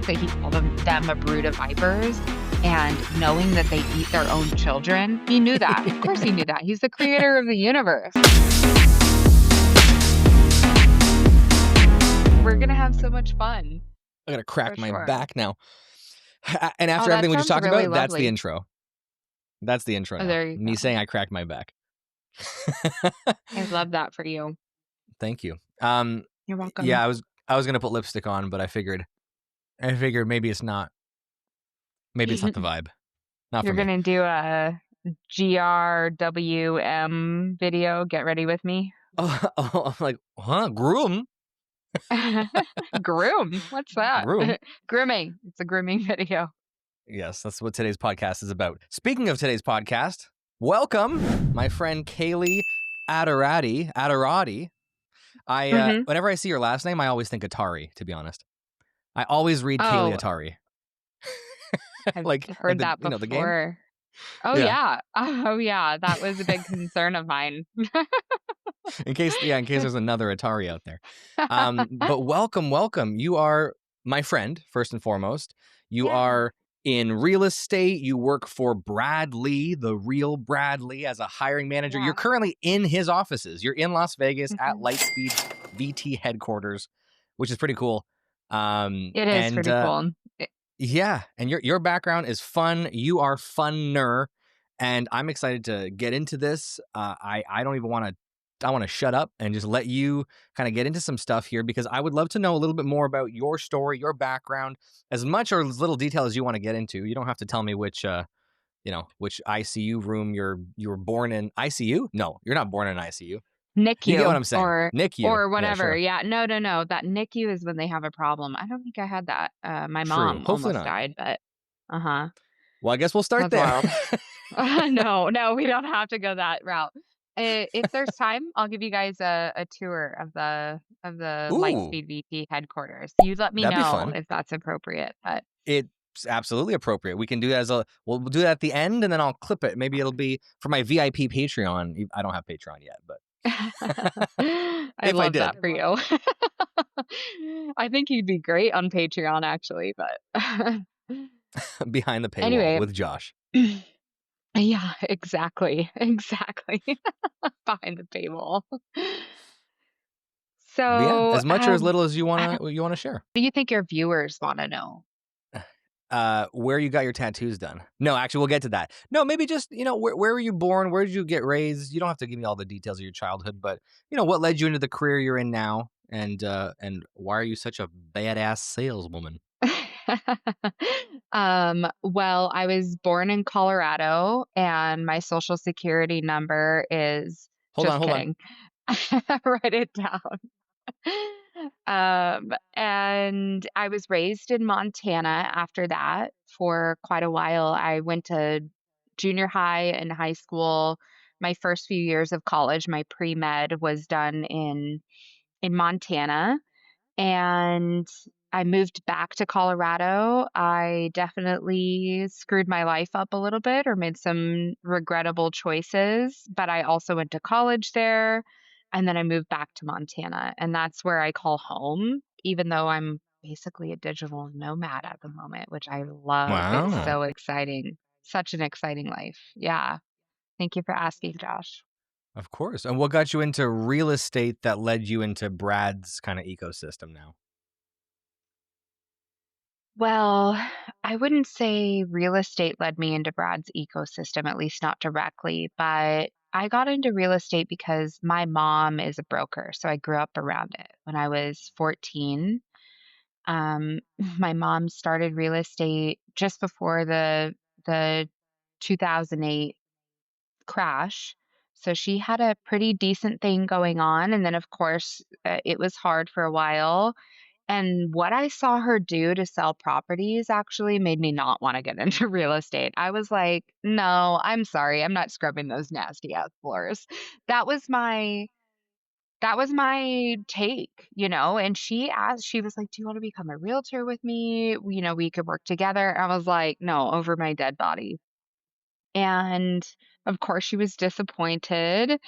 So he called them a brood of vipers. And knowing that they eat their own children, he knew that. Of course he knew that. He's the creator of the universe. We're going to have so much fun. I'm going to crack For my sure. back now. And after that everything we just sounds talked really about, that's the lovely. intro. That's the intro Oh, now. there you Me go. saying I cracked my back. I love that for you. Thank you. You're welcome. Yeah, I was going to put lipstick on, but I figured maybe it's not. Maybe it's not the vibe. Not You're for me. going to do a GRWM video, Get Ready With Me? I'm like, huh? Groom? Groom? What's that? Groom? Grooming. It's a grooming video. Yes, that's what today's podcast is about. Speaking of today's podcast, welcome, my friend Kaelei Atarahti. Whenever I see your last name, I always think Atari, to be honest. I always read Kaelei Atari. I've like heard that before. The game? Oh, yeah. Oh, yeah. That was a big concern of mine. in case there's another Atari out there. But welcome. You are my friend, first and foremost. You are in real estate. You work for Bradley, the real Bradley, as a hiring manager. Yeah. You're currently in his offices. You're in Las Vegas at LightSpeed VT headquarters, which is pretty cool. It is pretty cool. Yeah, and your background is fun. You are funner, and I'm excited to get into this. I don't even want to. I want to shut up and just let you kind of get into some stuff here, because I would love to know a little bit more about your story, your background, as much or as little detail as you want to get into. You don't have to tell me which ICU room you were born in. ICU? No, you're not born in ICU. NICU. You get what I'm saying? NICU. Or whatever. Yeah, sure. No. That NICU is when they have a problem. I don't think I had that. My mom Hopefully almost not. died, but Well, I guess we'll start That's there. No, we don't have to go that route. If there's time, I'll give you guys a tour of the LightSpeed VP headquarters. You let me know if that's appropriate. But it's absolutely appropriate. We can do that we'll do that at the end, and then I'll clip it. Maybe it'll be for my VIP Patreon. I don't have Patreon yet, but I love that for you. I think you'd be great on Patreon, actually, but behind the paywall anyway, with Josh. Yeah, exactly. Behind the paywall. So, yeah, as much or as little as you want to share. What do you think your viewers want to know? Where you got your tattoos done? No, actually, we'll get to that. No, maybe just, where were you born? Where did you get raised? You don't have to give me all the details of your childhood, but what led you into the career you're in now, and why are you such a badass saleswoman? Well, I was born in Colorado, and my social security number is. Hold on. Write it down. And I was raised in Montana after that for quite a while. I went to junior high and high school. My first few years of college, my pre-med was done in Montana. And I moved back to Colorado. I definitely screwed my life up a little bit or made some regrettable choices, but I also went to college there. And then I moved back to Montana. And that's where I call home, even though I'm basically a digital nomad at the moment, which I love. Wow. It's so exciting. Such an exciting life. Yeah. Thank you for asking, Josh. Of course. And what got you into real estate that led you into Brad's kind of ecosystem now? Well, I wouldn't say real estate led me into Brad's ecosystem, at least not directly, but I got into real estate because my mom is a broker. So I grew up around it. When I was 14, my mom started real estate just before the 2008 crash. So she had a pretty decent thing going on. And then, of course, it was hard for a while. And what I saw her do to sell properties actually made me not want to get into real estate. I was like, no, I'm sorry. I'm not scrubbing those nasty ass floors. That was my take, and she was like, do you want to become a realtor with me? We could work together. I was like, no, over my dead body. And of course she was disappointed.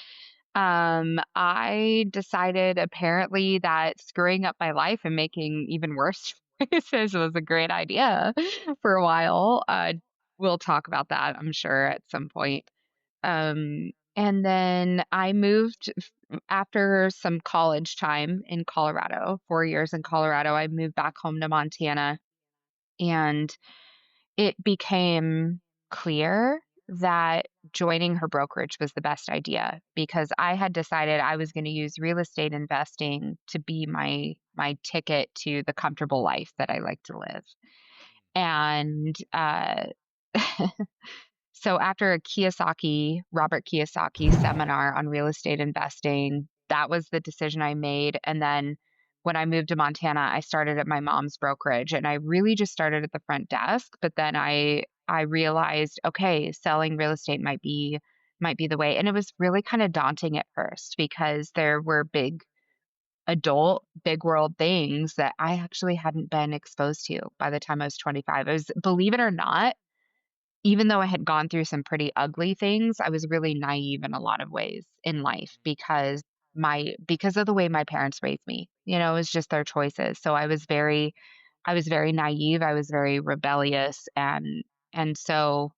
I decided apparently that screwing up my life and making even worse This was a great idea for a while. We'll talk about that, I'm sure, at some point. And then I moved after some college time in Colorado, 4 years in Colorado. I moved back home to Montana, and it became clear that joining her brokerage was the best idea because I had decided I was going to use real estate investing to be my ticket to the comfortable life that I like to live. And so after a Robert Kiyosaki seminar on real estate investing, that was the decision I made. And then when I moved to Montana, I started at my mom's brokerage and I really just started at the front desk, but then I realized, okay, selling real estate might be the way. And it was really kind of daunting at first because there were big world things that I actually hadn't been exposed to by the time I was 25. I was, believe it or not, even though I had gone through some pretty ugly things, I was really naive in a lot of ways in life because of the way my parents raised me. It was just their choices. So I was very naive, I was very rebellious, and so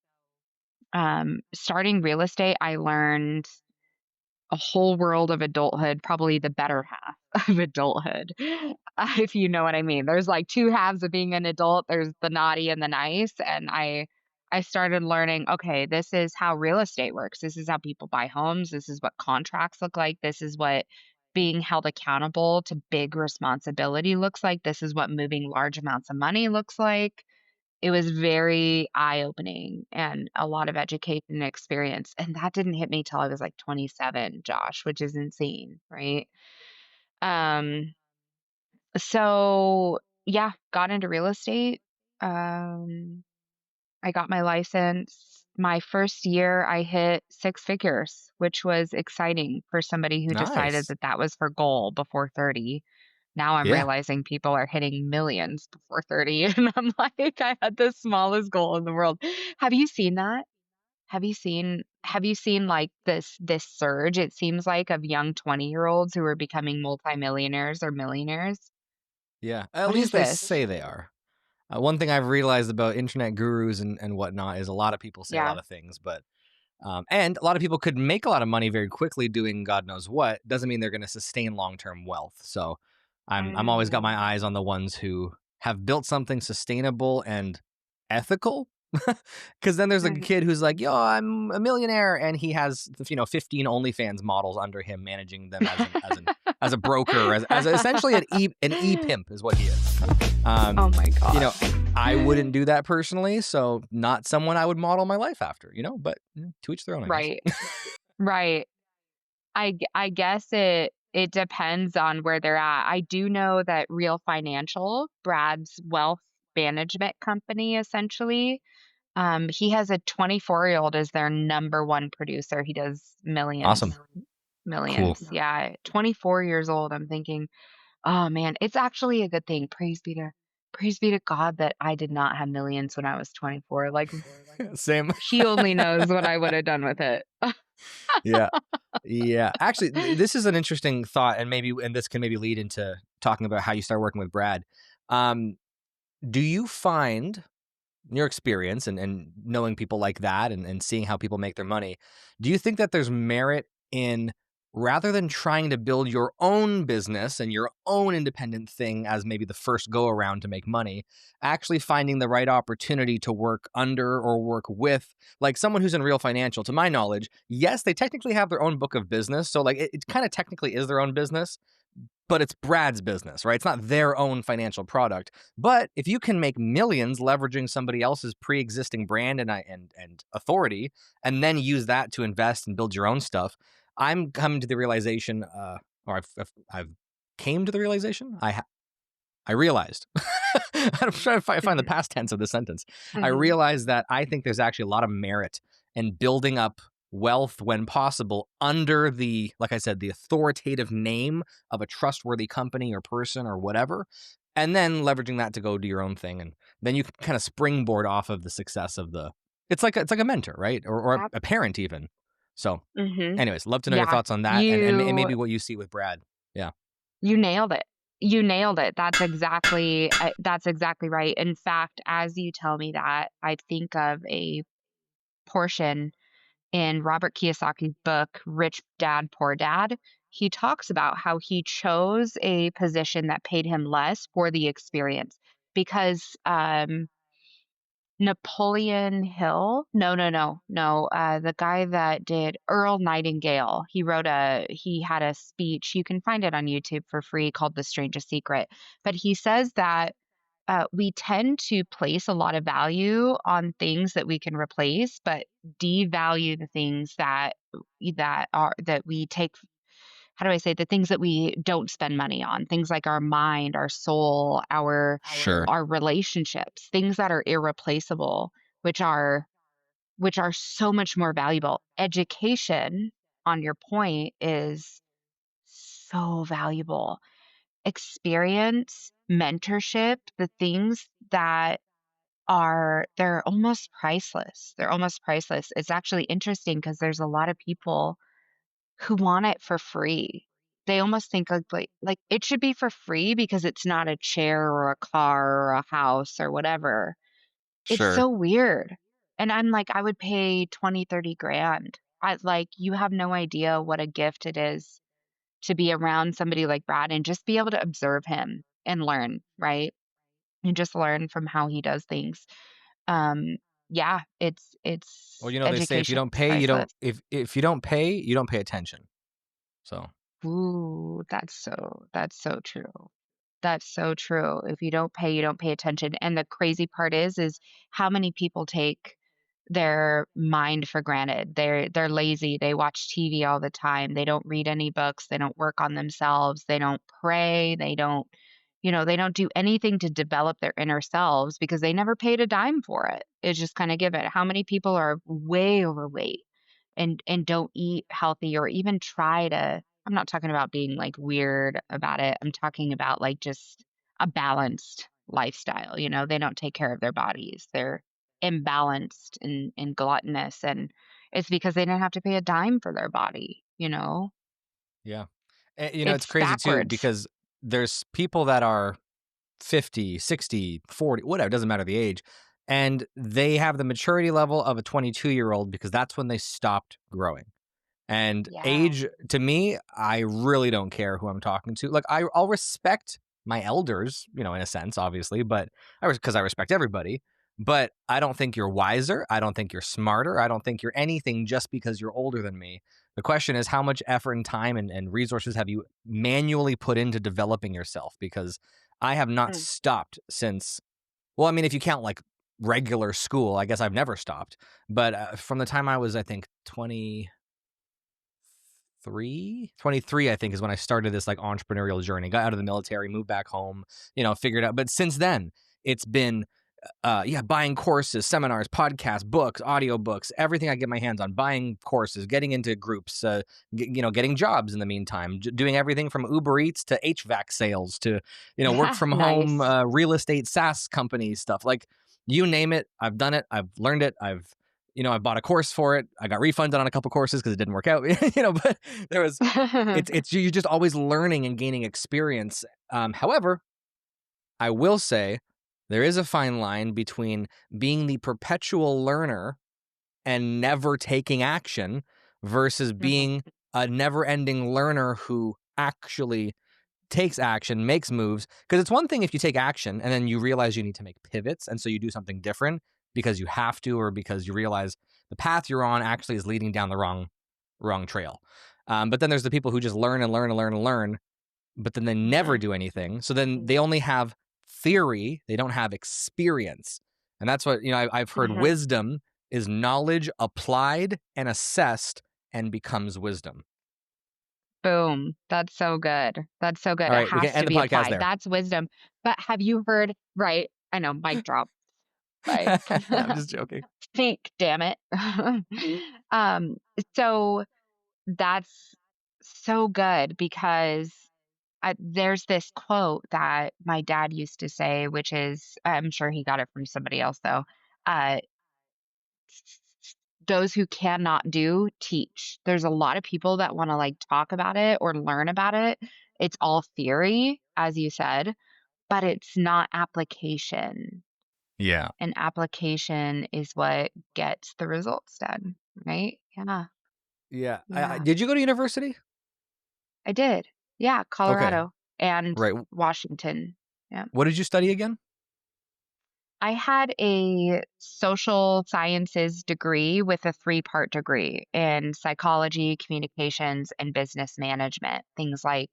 starting real estate, I learned a whole world of adulthood, probably the better half of adulthood, if you know what I mean. There's like 2 halves of being an adult. There's the naughty and the nice, and I started learning, okay, this is how real estate works. This is how people buy homes. This is what contracts look like. This is what being held accountable to big responsibility looks like. This is what moving large amounts of money looks like. It was very eye-opening and a lot of education and experience, and that didn't hit me till I was, like, 27, Josh, which is insane, right? Um, so, yeah, got into real estate. Um, I got my license. My first year, I hit 6 figures, which was exciting for somebody who decided Nice. that that was her goal before 30. Now I'm Yeah. realizing people are hitting millions before 30, and I'm like, I had the smallest goal in the world. Have you seen that? Have you seen, like, this surge, it seems like, of young 20-year-olds who are becoming multimillionaires or millionaires? Yeah. At What is least they this? say they are. One thing I've realized about internet gurus and whatnot is a lot of people say a Yeah. lot of things, but and a lot of people could make a lot of money very quickly doing God knows what. Doesn't mean they're going to sustain long term wealth. So I'm always got my Mm, eyes on the ones who have built something sustainable and ethical. Because then there's a right. kid who's like, "Yo, I'm a millionaire," and he has 15 OnlyFans models under him, managing them as a broker, as essentially an e pimp is what he is. Oh Um, my you know, gosh. I wouldn't do that personally, so not someone I would model my life after, but to each their own, I guess. Right, right. I guess it depends on where they're at. I do know that Real Financial, Brad's wealth management company, essentially, he has a 24-year-old as their number 1 producer. He does millions, Awesome. Cool. millions. Yeah, 24 years old. I'm thinking, "Oh, man, it's actually a good thing. Praise be to God that I did not have millions when I was 24." Like, Same. he only knows what I would have done with it. Yeah. Yeah. Actually, this is an interesting thought, and this can maybe lead into talking about how you start working with Brad. Um, do you find in your experience and knowing people like that and seeing how people make their money, do you think that there's merit in rather than trying to build your own business and your own independent thing as maybe the first go around to make money, actually finding the right opportunity to work under or work with like someone who's in Real Financial? To my knowledge, yes, they technically have their own book of business. So like it kind of technically is their own business, but it's Brad's business, right? It's not their own financial product. But if you can make millions leveraging somebody else's pre-existing brand and authority, and then use that to invest and build your own stuff, I'm coming to the realization, or I've came to the realization. I realized. I'm trying to find the Mhm, past tense of the sentence. I mhm. realized that I think there's actually a lot of merit in building up wealth when possible under like I said, the authoritative name of a trustworthy company or person or whatever, and then leveraging that to go do your own thing, and then you can kind of springboard off of the success of the. It's like a mentor, right, or Ab a parent even. So, Mhm. anyways, love to know your Yeah, thoughts on that, and you maybe what you see with Brad. Yeah. you nailed it. You nailed it. That's exactly right. In fact, as you tell me that, I think of a portion in Robert Kiyosaki's book, Rich Dad, Poor Dad. He talks about how he chose a position that paid him less for the experience because, Napoleon Hill? No, the guy that did Earl Nightingale. He had a speech, you can find it on YouTube for free, called The Strangest Secret. But he says that, we tend to place a lot of value on things that we can replace, but devalue the things that we take, how do I say, the things that we don't spend money on, things like our mind, our soul, Sure. our relationships, things that are irreplaceable, which are so much more valuable. Education, on your point, is so valuable. Experience, mentorship, the things that they're almost priceless. They're almost priceless. It's actually interesting because there's a lot of people who want it for free. They almost think like it should be for free because it's not a chair or a car or a house or whatever. It's Sure. so weird. And I'm like, I would pay 20, 30 grand. You have no idea what a gift it is to be around somebody like Brad and just be able to observe him and learn, right? And just learn from how he does things. Um, yeah, Well, it's they say if you education don't is pay, you don't priceless. if you don't pay, you don't pay attention. So, Ooh, that's so true. That's so true. If you don't pay, you don't pay attention. And the crazy part is how many people take their mind for granted. They're lazy. They watch TV all the time. They don't read any books. They don't work on themselves. They don't pray. They don't do anything to develop their inner selves because they never paid a dime for it. It's just kind of given. How many people are way overweight and don't eat healthy or even try to, I'm not talking about being like weird about it. I'm talking about like just a balanced lifestyle. They don't take care of their bodies. They're imbalanced and gluttonous. And it's because they didn't have to pay a dime for their body. yeah. It's It's crazy too backwards. because there's people that are 50, 60, 40, whatever, it doesn't matter the age, and they have the maturity level of a 22-year-old because that's when they stopped growing. And Yeah. age, to me, I really don't care who I'm talking to. Like, I'll respect my elders, in a sense, obviously, but because I respect everybody. But I don't think you're wiser. I don't think you're smarter. I don't think you're anything just because you're older than me. The question is, how much effort and time and resources have you manually put into developing yourself? Because I have not Mm. stopped since, well, I mean, if you count like regular school, I guess I've never stopped. But from the time I was, I think, 23, I think, is when I started this like entrepreneurial journey. Got out of the military, moved back home, figured out. But since then, it's been buying courses, seminars, podcasts, books, audiobooks, everything I get my hands on, buying courses, getting into groups, getting jobs in the meantime, doing everything from Uber Eats to HVAC sales to, work from home, Nice. real estate, SaaS companies, stuff like you name it. I've done it. I've learned it. I bought a course for it. I got refunded on a couple courses because it didn't work out, but there was, you're just always learning and gaining experience. However, I will say there is a fine line between being the perpetual learner and never taking action versus Mhm. being a never ending learner who actually takes action, makes moves. Because it's one thing if you take action and then you realize you need to make pivots. And so you do something different because you have to, or because you realize the path you're on actually is leading down the wrong trail. But then there's the people who just learn and learn and learn and learn, but then they never Mhm. do anything. So then they only have theory, they don't have experience. And that's what, I've heard Mhm. wisdom is knowledge applied and assessed and becomes wisdom. Boom. That's so good. That's so good. All It right, we can has to end the be podcast applied. there. That's wisdom. But have you heard, right? I know, mic drop, right? I'm just joking. Think, damn it. um, so that's so good because there's this quote that my dad used to say, which is, I'm sure he got it from somebody else though. Uh, those who cannot do, teach. There's a lot of people that want to like talk about it or learn about it. it's all theory, as you said, but it's not application. Yeah. And application is what gets the results done, right? Yeah. Yeah. Yeah. Did you go to university? I did. Yeah, Okay. Colorado and Right. Washington. Yeah. What did you study again? I had a social sciences degree with a three-part degree in psychology, communications, and business management. Things like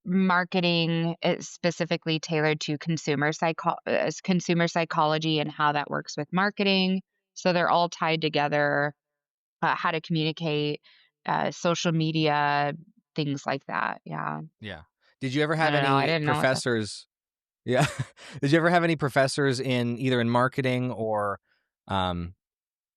marketing is specifically tailored to consumer psychology and how that works with marketing. So they're all tied together. How to communicate, social media, things like that. Yeah. Yeah. Did you ever I have don't know. I any didn't know what the professors? Yeah. Did you ever have any professors in either in marketing or, um,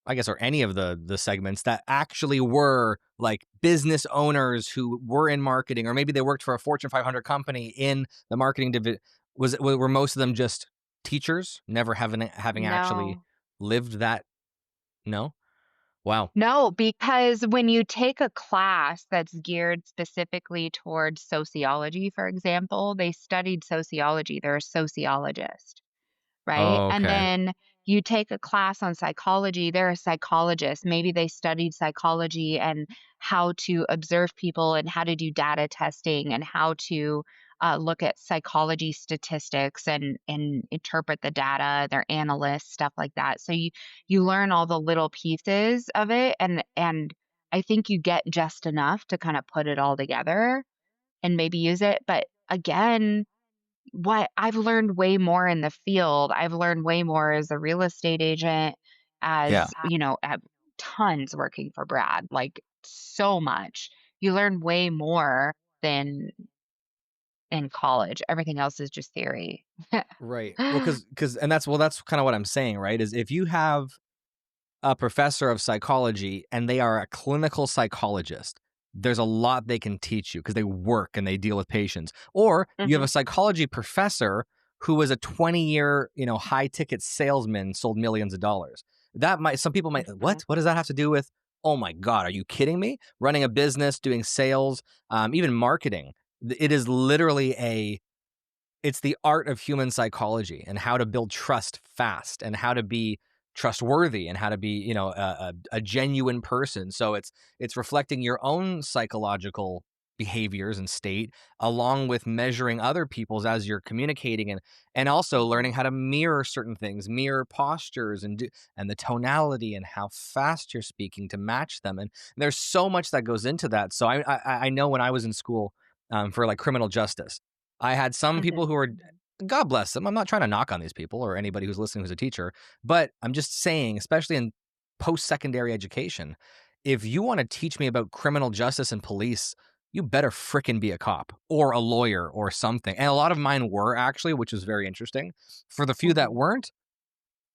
I guess, or any of the segments that actually were like business owners who were in marketing, or maybe they worked for a Fortune 500 company in the marketing division? Were most of them just teachers, never having actually no. lived that? No. Wow. No, because when you take a class that's geared specifically towards sociology, for example, they studied sociology. They're a sociologist. Right? And Okay. then you take a class on psychology, they're a psychologist. Maybe they studied psychology and how to observe people and how to do data testing and how to look at psychology statistics and interpret the data. They're analysts, stuff like that. So you learn all the little pieces of it, and I think you get just enough to kind of put it all together and maybe use it. But again, what I've learned way more in the field. I've learned way more as a real estate agent, Yeah. as, have tons working for Brad, like so much. You learn way more than in college. Everything else is just theory. Right. Well, because and that's kind of what I'm saying, right? Is if you have a professor of psychology and they are a clinical psychologist, there's a lot they can teach you because they work and they deal with patients. Or you have Mhm. a psychology professor who was a 20-year, high ticket salesman, sold millions of dollars. That might some people might, what? Mhm. What does that have to do with? Oh my God, are you kidding me? Running a business, doing sales, even marketing. It is literally it's the art of human psychology and how to build trust fast and how to be trustworthy and how to be, a genuine person. So it's reflecting your own psychological behaviors and state along with measuring other people's as you're communicating, and also learning Mhm. how to mirror certain things, mirror postures and the tonality and how fast you're speaking to match them. And there's so much that goes into that. So I know when I was in school, for like criminal justice, I had some people Mhm. who are, God bless them. I'm not trying to knock on these people or anybody who's listening who's a teacher, but I'm just saying, especially in post-secondary education, if you want to teach me about criminal justice and police, you better fricking be a cop or a lawyer or something. And a lot of mine were actually, which was very interesting. For the few that Mhm. weren't,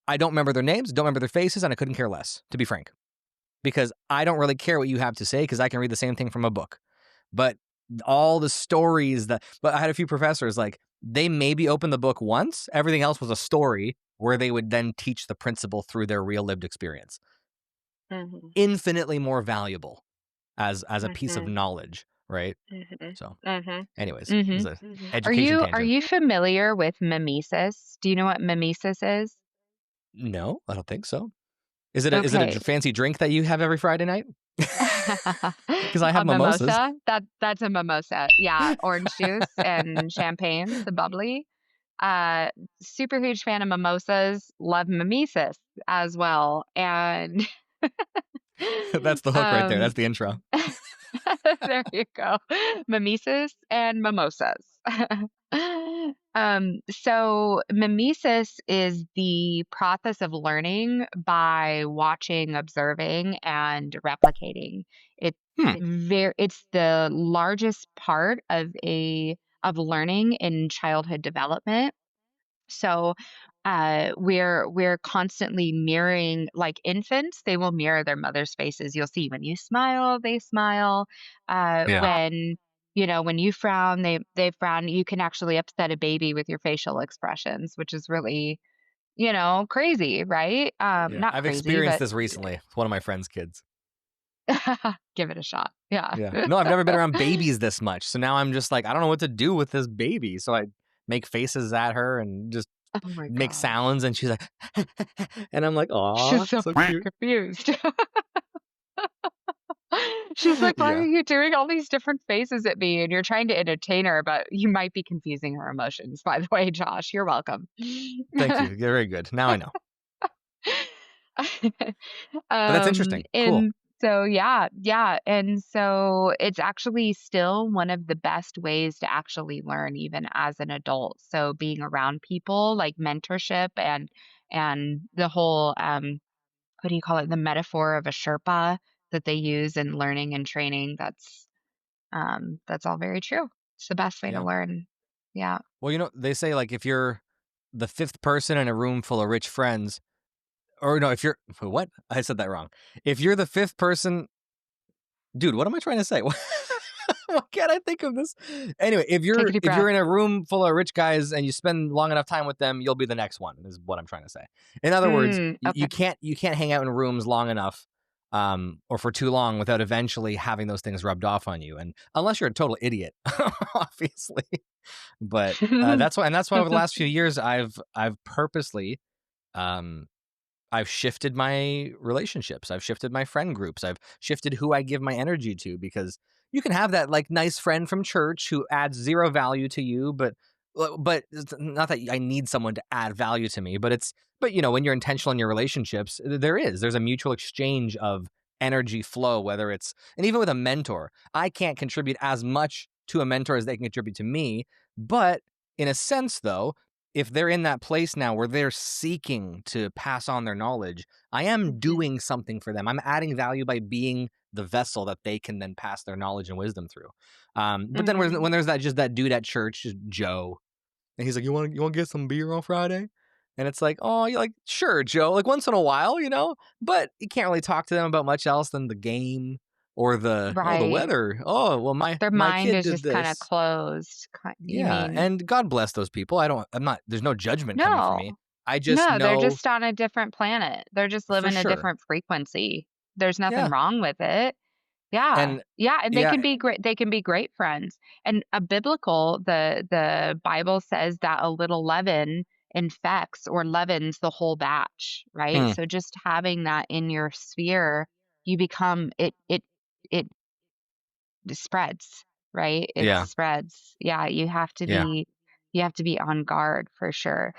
I don't remember their names, don't remember their faces, and I couldn't care less, to be frank, because I don't really care what you have to say because I can read the same thing from a book. But all the stories but I had a few professors, like, they maybe opened the book once, everything else was a story where they would then teach the principle through their real lived experience. Mhm. Infinitely more valuable as a piece of Mhm. knowledge, right? Mhm. So, Mhm. anyways, this is Mhm. a Are education you tangent. familiar with mimesis? Do you know what mimesis is? No, I don't think so. Is it a Okay. fancy drink that you have every Friday night? Because I have A mimosas. mimosa? That's a mimosa. Yeah, orange juice and champagne, the bubbly. Uh, Super huge fan of mimosas, love mimesis as well, and, That's the hook right there. um That's the intro. there you go. Mimesis and mimosas. So mimesis is the process of learning by watching, observing, and replicating. It's Hmm. it's the largest part of learning in childhood development. So, we're constantly mirroring, like infants, they will mirror their mother's faces. You'll see when you smile, they smile. Yeah. When you frown, they frown. You can actually upset a baby with your facial expressions, which is really, Yeah. crazy, right? Yeah. Not I've crazy, experienced but this recently with one of my friend's kids. Give it a shot. Yeah. Yeah. No, I've never been around babies this much. So now I'm just like, I don't know what to do with this baby. So I make faces at her and just Oh my make gosh. sounds, and she's like, and I'm like, "Aw, She's so so cute." confused. She's like, "Why are Yeah. you doing all these different faces at me?" And you're trying to entertain her, but you might be confusing her emotions, by the way, Josh. You're welcome. Thank you. You're very good. Now I know. But that's interesting. Cool. And so yeah, yeah, and so it's actually still one of the best ways to actually learn even as an adult. So being around people, like mentorship and the whole, what do you call it? The metaphor of a Sherpa that they use in learning and training, that's all very true. It's the best way to Yeah. learn. Yeah. Well, they say, like, if you're the fifth person in a room full of rich friends, or no, if you're what? I said that wrong. If you're the fifth person, dude, what am I trying to say? Why can't I think of this? Anyway, if Take you're a deep if you're breath. in a room full of rich guys and you spend long enough time with them, you'll be the next one, is what I'm trying to say. In other words, you Okay. can't hang out in rooms long enough, or for too long, without eventually having those things rubbed off on you. And unless you're a total idiot, obviously. But that's why over the last few years I've purposely, um I've shifted my relationships. I've shifted my friend groups. I've shifted who I give my energy to, because you can have that, like, nice friend from church who adds zero value to you, but it's not that I need someone to add value to me, but when you're intentional in your relationships, there's a mutual exchange of energy flow, whether it's, and even with a mentor, I can't contribute as much to a mentor as they can contribute to me, but in a sense, though, if they're in that place now where they're seeking to pass on their knowledge, I am Mhm. doing something for them. I'm adding value by being the vessel that they can then pass their knowledge and wisdom through. But then when Mhm. there's that dude at church, just Joe, and he's like, "You want to get some beer on Friday?" And it's like, "Oh, you're like, sure, Joe, like once in a while, but you can't really talk to them about much else than the game, or the Right. weather. Oh, well, Their my mind kid is did just kinda this." closed. You Yeah, mean and God bless those people. I'm not, there's no judgment coming from no. me. I just No, they're know just on a different planet. They're just for living a sure. different frequency. There's nothing Yeah, wrong with it. Yeah. and Yeah, and yeah, they can be great friends. And a biblical the Bible says that a little leaven infects or leavens the whole batch, right? mm, So just having that in your sphere, you become it spreads, right? It yeah, spreads. Yeah, yeah, you have to be on guard for sure.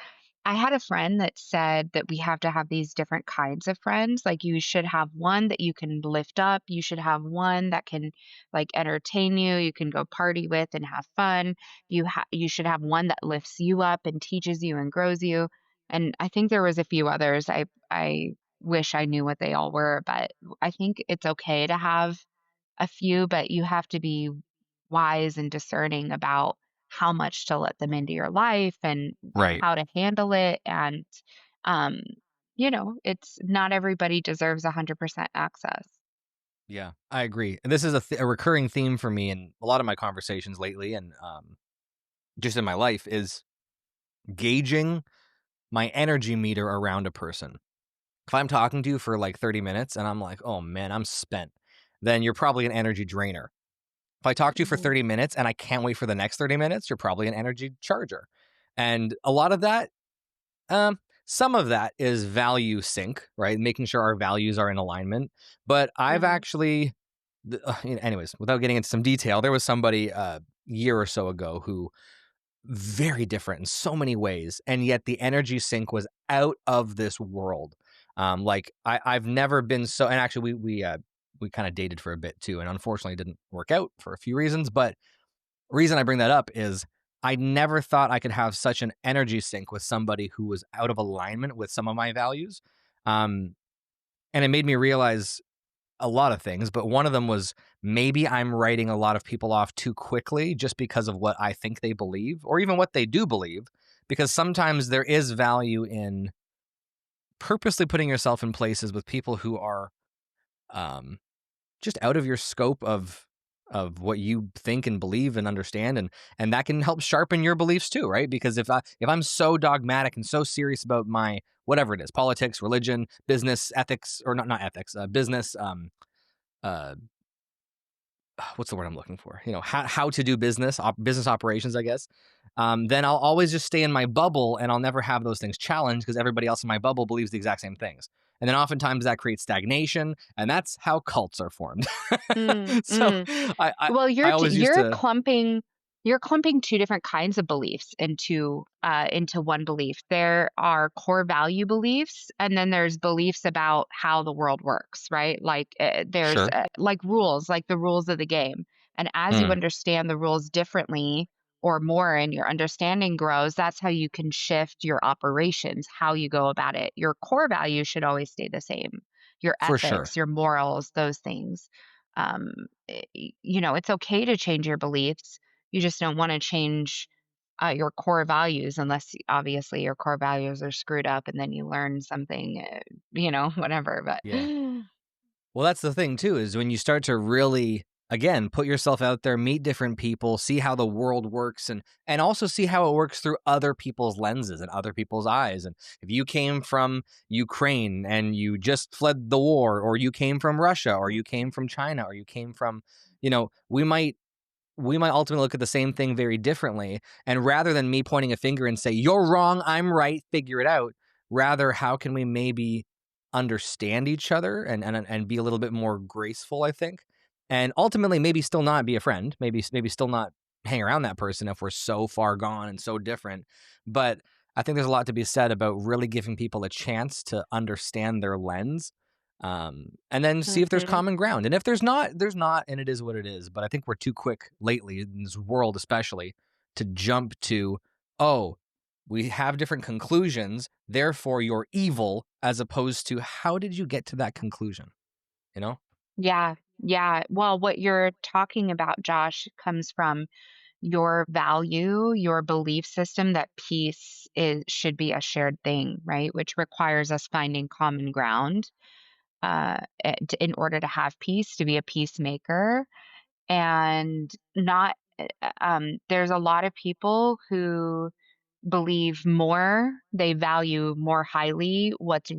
I had a friend that said that we have to have these different kinds of friends. Like you should have one that you can lift up. You should have one that can like entertain you. You can go party with and have fun. You should have one that lifts you up and teaches you and grows you. And I think there was a few others. I wish I knew what they all were, but I think it's okay to have a few, but you have to be wise and discerning about how much to let them into your life and right. how to handle it. And, um, it's not everybody deserves 100% access. Yeah, I agree. And this is a recurring theme for me in a lot of my conversations lately, and just in my life, is gauging my energy meter around a person. If I'm talking to you for like 30 minutes and I'm like, "Oh man, I'm spent," then you're probably an energy drainer. If I talk to you for Mhm. 30 minutes and I can't wait for the next 30 minutes, you're probably an energy charger. And a lot of that, some of that is value sync, right? Making sure our values are in alignment. But I've Mhm. actually, anyways, without getting into some detail, there was somebody a year or so ago who very different in so many ways, and yet the energy sync was out of this world. Like I've never been so, and actually we kind of dated for a bit too, and unfortunately it didn't work out for a few reasons. But reason I bring that up is I never thought I could have such an energy sync with somebody who was out of alignment with some of my values. Um, and it made me realize a lot of things, but one of them was maybe I'm writing a lot of people off too quickly just because of what I think they believe, or even what they do believe, because sometimes there is value in purposely putting yourself in places with people who are, um, just out of your scope of what you think and believe and understand, and that can help sharpen your beliefs too, right? Because if I'm so dogmatic and so serious about my whatever it is, politics, religion, business, ethics, or not ethics, business, uh what's the word I'm looking for? How to do business operations, I guess. Then I'll always just stay in my bubble and I'll never have those things challenged because everybody else in my bubble believes the exact same things. And then oftentimes that creates stagnation, and that's how cults are formed. Mm, So mm. I, I Well, I always used to. you're clumping two different kinds of beliefs into one belief. There are core value beliefs, and then there's beliefs about how the world works, right? Like there's Sure. like rules, like the rules of the game. And as you Mm, understand the rules differently or more, and your understanding grows, that's how you can shift your operations, how you go about it. Your core values should always stay the same. Your for sure. ethics, your morals, those things. um, it's okay to change your beliefs. You just don't want to change your core values unless obviously your core values are screwed up and then you learn something, whatever. But Yeah. Well, that's the thing too, is when you start to really, again, put yourself out there, meet different people, see how the world works, and also see how it works through other people's lenses and other people's eyes. And if you came from Ukraine and you just fled the war, or you came from Russia, or you came from China, or you came from, we might ultimately look at the same thing very differently. And rather than me pointing a finger and say, you're wrong, I'm right, figure it out, rather, how can we maybe understand each other and be a little bit more graceful, I think. And ultimately, maybe still not be a friend, maybe still not hang around that person if we're so far gone and so different. But I think there's a lot to be said about really giving people a chance to understand their lens, and then see if there's Mhm. common ground. And if there's not, there's not, and it is what it is. But I think we're too quick lately in this world, especially, to jump to, oh, we have different conclusions, therefore you're evil, as opposed to how did you get to that conclusion? You know? Yeah, yeah. Well, what you're talking about, Josh, comes from your value, your belief system that peace is should be a shared thing, right? Which requires us finding common ground in order to have peace, to be a peacemaker. And not there's a lot of people who believe more, they value more highly what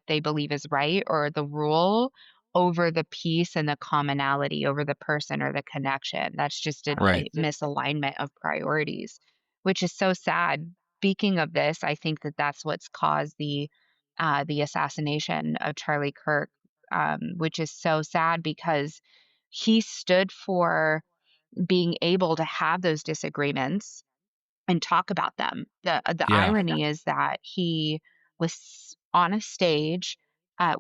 they believe is right or the rule over the peace and the commonality, over the person or the connection. That's just Right. a misalignment of priorities, which is so sad. Speaking of this, I think that that's what's caused the assassination of Charlie Kirk, which is so sad because he stood for being able to have those disagreements and talk about them. The Yeah. irony is that he was on a stage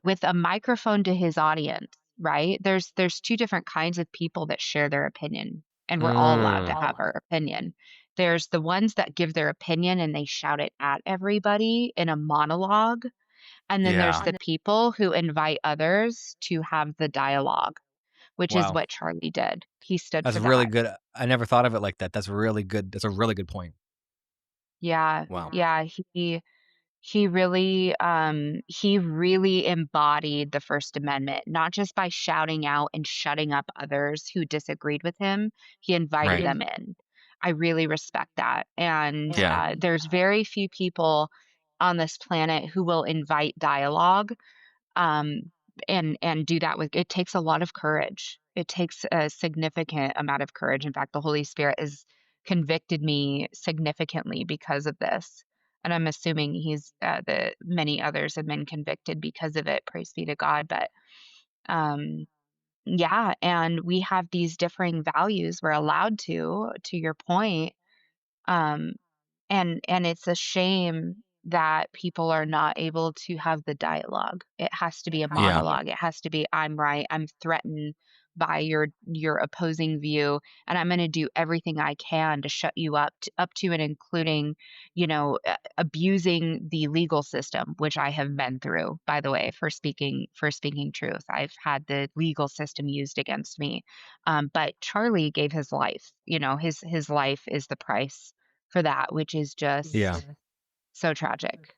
with a microphone to his audience, right? There's two different kinds of people that share their opinion, and we're all allowed to Mm, have our opinion. There's the ones that give their opinion and they shout it at everybody in a monologue, and then there's yeah. the people who invite others to have the dialogue, which is Wow. what Charlie did. He stood That's for really that. good. I never thought of it like that. That's really good. That's a really good point. Yeah. Wow. Yeah, he really embodied the First Amendment, not just by shouting out and shutting up others who disagreed with him. He invited Right. them in. I really respect that. And Yeah. there's very few people on this planet who will invite dialogue, um, and do that with it takes a lot of courage. It takes a significant amount of courage. In fact, the Holy Spirit has convicted me significantly because of this, and I'm assuming he's the many others have been convicted because of it. Praise be to God. But um, yeah, and we have these differing values. We're allowed to your point. Um, and it's a shame that people are not able to have the dialogue. It has to be a Yeah. monologue. It has to be, "I'm right. I'm threatened by your opposing view, and I'm gonna do everything I can to shut you up to and including, abusing the legal system," which I have been through, by the way, for speaking truth. I've had the legal system used against me. But Charlie gave his life. His life is the price for that, which is Yeah. just so tragic.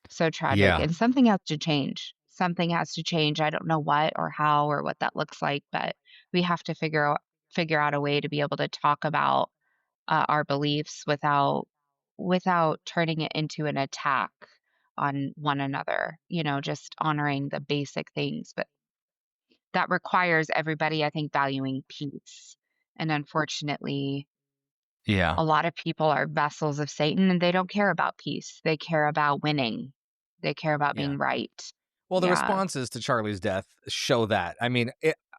So tragic. Yeah. And something has to change. Something has to change. I don't know what or how or what that looks like, but we have to figure out a way to be able to talk about our beliefs without turning it into an attack on one another. Just honoring the basic things. But that requires everybody, I think, valuing peace. And unfortunately, Yeah. a lot of people are vessels of Satan and they don't care about peace. They care about winning. They care about Yeah. being right. Well, the Yeah. responses to Charlie's death show that. I mean,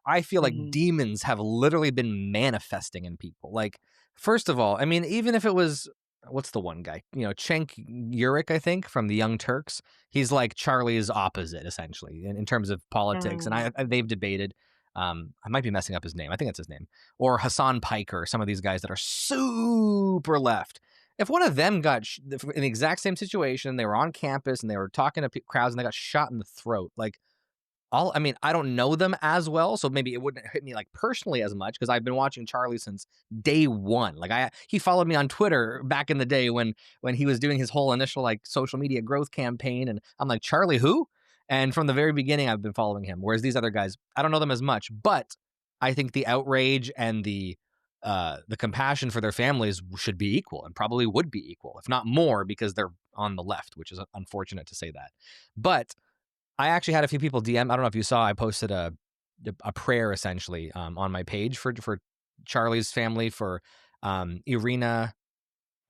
I feel like Mhm. demons have literally been manifesting in people. Like, first of all, I mean, even if it was what's the one guy? Cenk Uygur, I think, from the Young Turks. He's like Charlie's opposite, essentially, in terms of politics. And Mhm. they've debated. I might be messing up his name. I think that's his name. Or Hassan Piker, some of these guys that are super left. If one of them got in the exact same situation, they were on campus and they were talking to crowds and they got shot in the throat, like I mean, I don't know them as well, so maybe it wouldn't hit me like personally as much because I've been watching Charlie since day one. Like he followed me on Twitter back in the day when he was doing his whole initial like social media growth campaign, and I'm like, Charlie who? And from the very beginning, I've been following him. Whereas these other guys, I don't know them as much, but I think the outrage and the compassion for their families should be equal, and probably would be equal, if not more, because they're on the left, which is unfortunate to say that. But I actually had a few people DM. I don't know if you saw. I posted a prayer essentially on my page for Charlie's family, for Irina.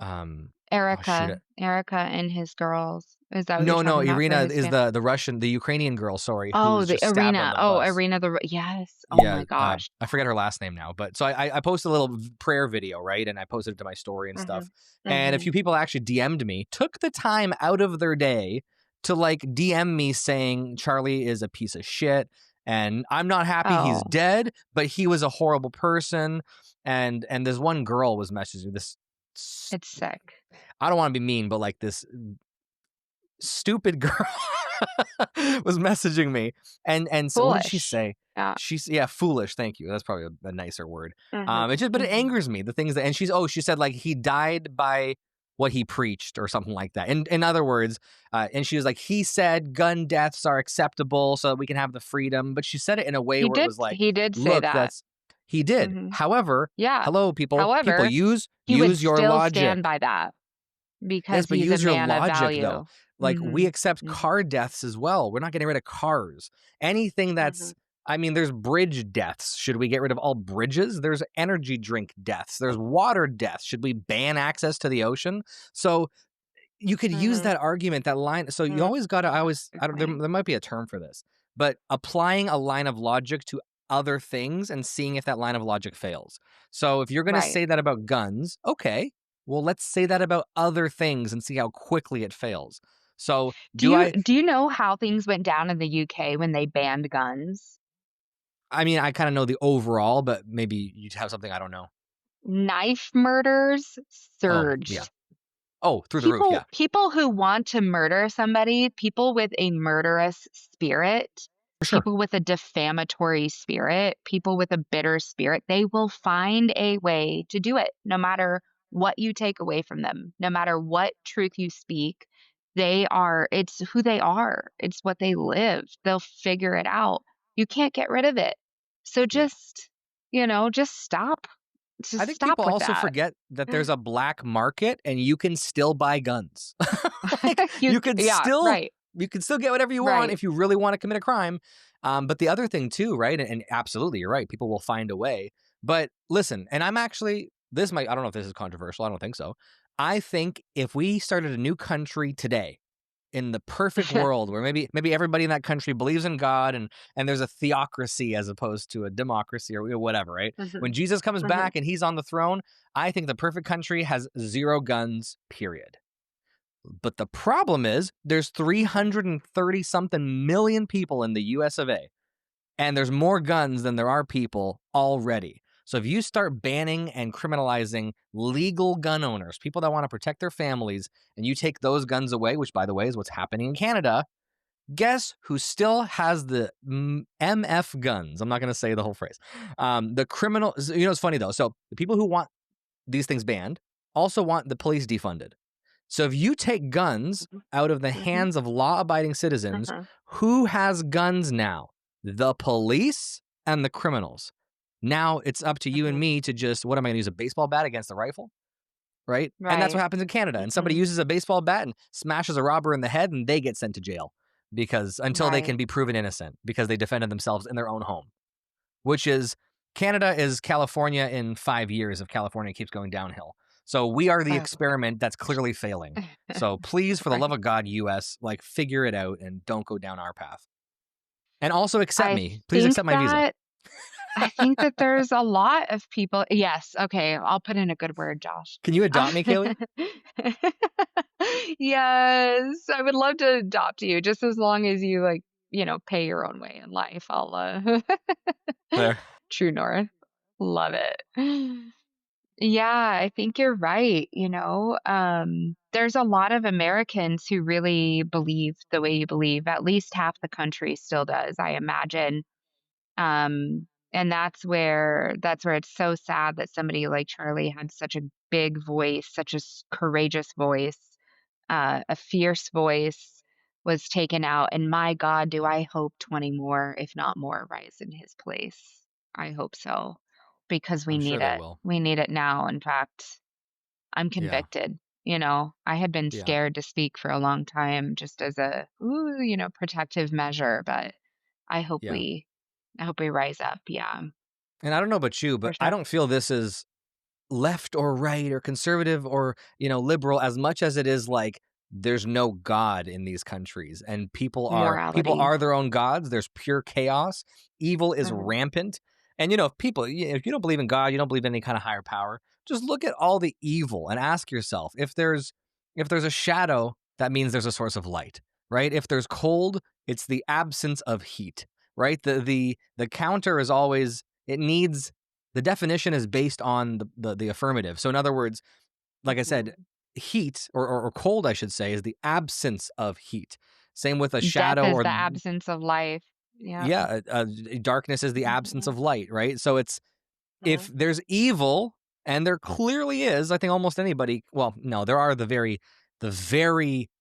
Oh shoot! Erica and his girls. Is that what you're No, talking about for Irina his is fam? the Ukrainian girl. Sorry, who Oh, was the just stabbed on arena. the Oh, bus. arena. Yes. Oh Yeah, my gosh. I forget her last name now, but so I posted a little prayer video, right, and I posted it to my story and stuff, Mhm. and a few Mhm. people actually DM'd me, took the time out of their day to like DM me saying Charlie is a piece of shit, and I'm not happy he's Oh, dead, but he was a horrible person, and this one girl was messaging this. it's sick. I don't want to be mean, but like this stupid girl was messaging me, and so what did she Foolish. say? Yeah. She's yeah, foolish. Thank you. That's probably a nicer word. Mhm. But it Mhm. angers me the things that, and she said like he died by what he preached or something like that. In other words, and she was like he said gun deaths are acceptable so that we can have the freedom, but she said it in a way where it was like, He did say look, that. that's he did. Mhm. However, Yeah. hello people, However, he would use your still stand logic. by that Yes, because but he's a use your man of logic though. value. Like we Mhm. accept Mhm. car deaths as well. We're not getting rid of cars. Anything Mhm. that's I mean, there's bridge deaths. Should we get rid of all bridges? There's energy drink deaths. There's water deaths. Should we ban access to the ocean? So you could use Mhm. that argument, that line. So you Mhm. always got to, Good I don't, point. there might be a term for this, but applying a line of logic to other things and seeing if that line of logic fails. So if you're going to Right. say that about guns, okay, well, let's say that about other things and see how quickly it fails. So Do you know how things went down in the UK when they banned guns? I mean, I kind of know the overall, but maybe you'd have something I don't know. Knife murders Oh, yeah. surged. Oh, through the roof. Yeah, People who want to murder somebody, people with a murderous spirit, for sure. people with a defamatory spirit, people with a bitter spirit, they will find a way to do it no matter what you take away from them, no matter what truth you speak. It's who they are. It's what they live. They'll figure it out. You can't get rid of it. So Yeah. just stop. I Just think stop people with also that. forget that there's a black market and you can still buy guns. Like Yeah, right. you can still get whatever you want Right. if you really want to commit a crime. But the other thing too, right? And absolutely, you're right. People will find a way. But listen, and I'm actually I don't know if this is controversial. I don't think so. I think if we started a new country today, in the perfect world where maybe everybody in that country believes in God, and there's a theocracy as opposed to a democracy or whatever, right? When Mhm, Jesus comes mhm, back and he's on the throne, I think the perfect country has zero guns, period. But the problem is there's mhm, 330 something million people in the US of A, and there's more guns than there are people already. So if you start banning and criminalizing legal gun owners, people that want to protect their families, and you take those guns away, which by the way is what's happening in Canada, guess who still has the MF guns? I'm not going to say the whole phrase. The criminal, it's funny though. So the people who want these things banned also want the police defunded. So if you take guns mhm, out of the mhm, hands of law-abiding citizens, mhm, who has guns now? The police and the criminals. Now it's up to you and mhm. me to just, what am I going to use, a baseball bat against a rifle? Right? And that's what Right. happens in Canada. And somebody Mhm. uses a baseball bat and smashes a robber in the head and they get sent to jail because until they Right. can be proven innocent because they defended themselves in their own home. which is Canada is California in 5 years if California keeps going downhill. So we are the Oh, experiment that's clearly failing. So please, for the love right. of God, US, like figure it out and don't go down our path. And also accept I me. Please think accept my visa. that I think that there's a lot of people. Yes, okay, I'll put in a good word, Josh. Can you adopt me, Kaylee? Yes, I would love to adopt you just as long as you, like, pay your own way in life. I'll, There. True North. Love it. Yeah, I think you're right, there's a lot of Americans who really believe the way you believe. At least half the country still does, I imagine. And that's where it's so sad that somebody like Charlie had such a big voice, such a courageous voice, a fierce voice was taken out. And my God, do I hope 20 more, if not more, rise in his place. I hope so because we I'm need sure they it. will. We need it now. In fact, I'm Yeah. convicted. I had been Yeah. scared to speak for a long time just as a, ooh, protective measure, but I hope Yeah. we I hope we rise up. Yeah, And I don't know about you, for but I sure. don't feel this is left or right or conservative or liberal as much as it is like there's no god in these countries and people Morality. are their own gods. There's pure chaos. Evil is Mhm, rampant. And if you don't believe in God, you don't believe in any kind of higher power, just look at all the evil and ask yourself if there's a shadow, that means there's a source of light, right? If there's cold, it's the absence of heat, right? The counter is always, it needs, the definition is based on the affirmative. So in other words, like I said, mhm. heat or cold, I should say, is the absence of heat. Same with a Death shadow is or the absence of life. Yep. yeah, darkness is the absence Mhm, of light, right? So it's, if mhm, there's evil, and there clearly is, I think almost anybody, well, no, there are the very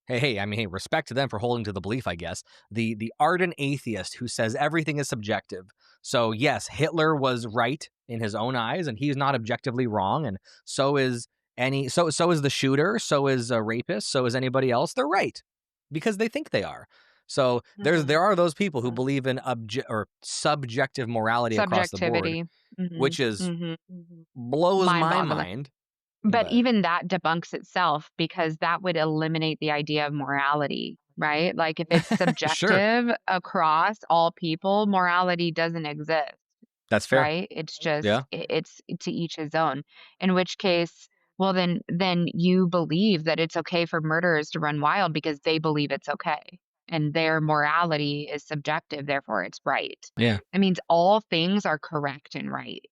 hey, I mean, hey, respect to them for holding to the belief, I guess. The ardent atheist who says everything is subjective. So yes, Hitler was right in his own eyes, and he's not objectively wrong, and so is so is the shooter, so is a rapist, so is anybody else. They're right because they think they are. So there mhm, are those people who mhm. believe in or subjective morality across the board, Subjectivity. Mhm, which is mhm, mhm. blows my Mind-boggling. mind, But but even that debunks itself because that would eliminate the idea of morality, right? Like, if it's sure, subjective across all people, morality doesn't exist. that's fair. Right? It's just Yeah, it's to each his own. In which case, well, then you believe that it's okay for murderers to run wild because they believe it's okay, and their morality is subjective, therefore it's right. yeah, It means all things are correct and right.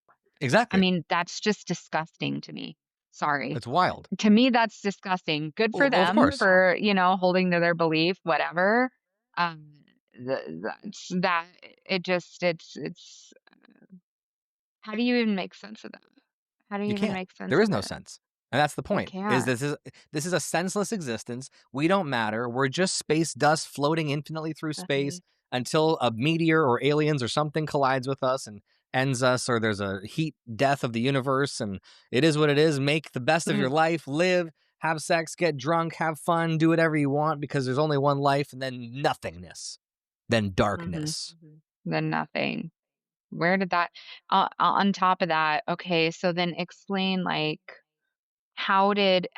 I exactly. mean, that's just disgusting to me. Sorry. It's wild. To me, that's disgusting. Good for Well, of them course. for, holding to their belief, whatever. That's that it just it's how do you even make sense of that? How do you You even can't. make sense There is of no it? sense. And that's the You point. Is can't. this is a senseless existence. We don't matter. We're just space dust floating infinitely through space Mhm, until a meteor or aliens or something collides with us and ends us, or there's a heat death of the universe, and it is what it is. Make the best of your mhm, life, live, have sex, get drunk, have fun, do whatever you want because there's only one life, and then nothingness. Then mhm. darkness. Then nothing. Where did that on top of that, okay, so then explain, like, how did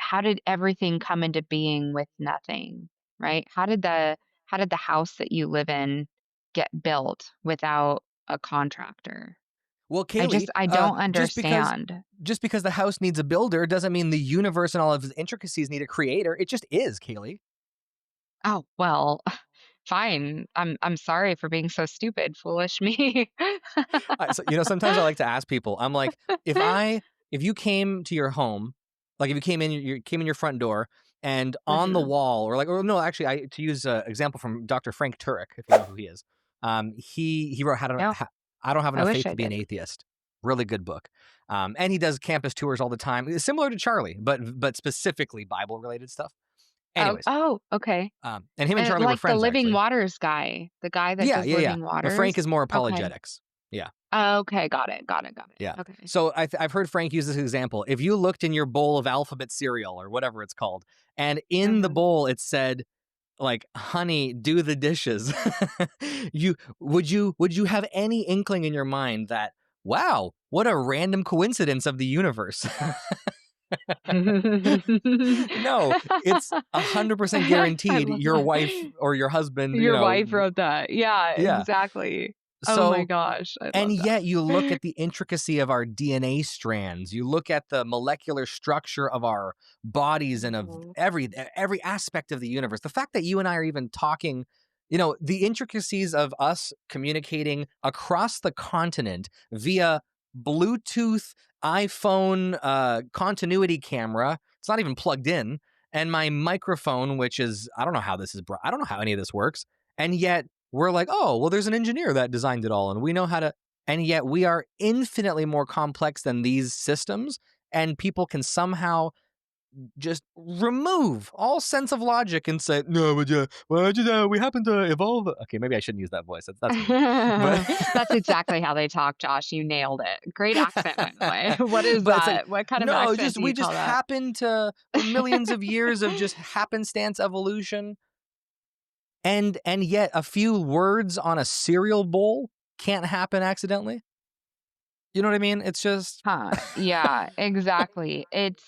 everything come into being with nothing, right? How did the house that you live in get built without a contractor? Well, I Kaylee, just I don't just because understand. just because the house needs a builder doesn't mean the universe and all of its intricacies need a creator. It just is, Kaylee. Oh, well, fine. I'm sorry for being so stupid, foolish me. Sometimes I like to ask people. I'm like, if you came to your home, like if you came in your front door, and on the Mhm. wall, or no, actually, to use an example from Dr. Frank Turek, if you know who he is, he wrote No, I don't have I enough wish faith I to be an did. atheist. Really good book. And he does campus tours all the time, similar to Charlie, but specifically Bible related stuff. Oh, Anyways, oh, okay. and him and Charlie were Like the friends Living actually. Waters guy, the guy that Yeah, does yeah, yeah. Living But Frank is Waters? more Okay. apologetics. Yeah. Okay, got it, got it, got it. Yeah. Okay. So I've heard Frank use this example. If you looked in your bowl of alphabet cereal or whatever it's called, and in the Mhm. bowl it said like, honey, do the dishes. Would you have any inkling in your mind that, wow, what a random coincidence of the universe? No, it's 100% I guaranteed love your that. wife or your husband, Your wife wrote that. Yeah, yeah. exactly. Oh my So, gosh, I and love yet you look that. at the intricacy of our DNA strands, you look at the molecular structure of our bodies and of Mhm. every aspect of the universe. The fact that you and I are even talking, the intricacies of us communicating across the continent via Bluetooth iPhone continuity camera. It's not even plugged in. And my microphone, which is, I don't know how this is I don't know how any of this works. And yet we're like, oh, well, there's an engineer that designed it all, and we know how to. And yet we are infinitely more complex than these systems, and people can somehow just remove all sense of logic and say, no, but we happen to evolve. Okay, maybe I shouldn't use that voice. That's mean. But That's exactly how they talk, Josh. You nailed it. Great accent, by the way. What is but it's like, that? What kind of no, accent just do we you just call that? happen to millions of years of just happenstance evolution, and yet a few words on a cereal bowl can't happen accidentally. You know what I mean? It's just Huh, yeah, exactly. It's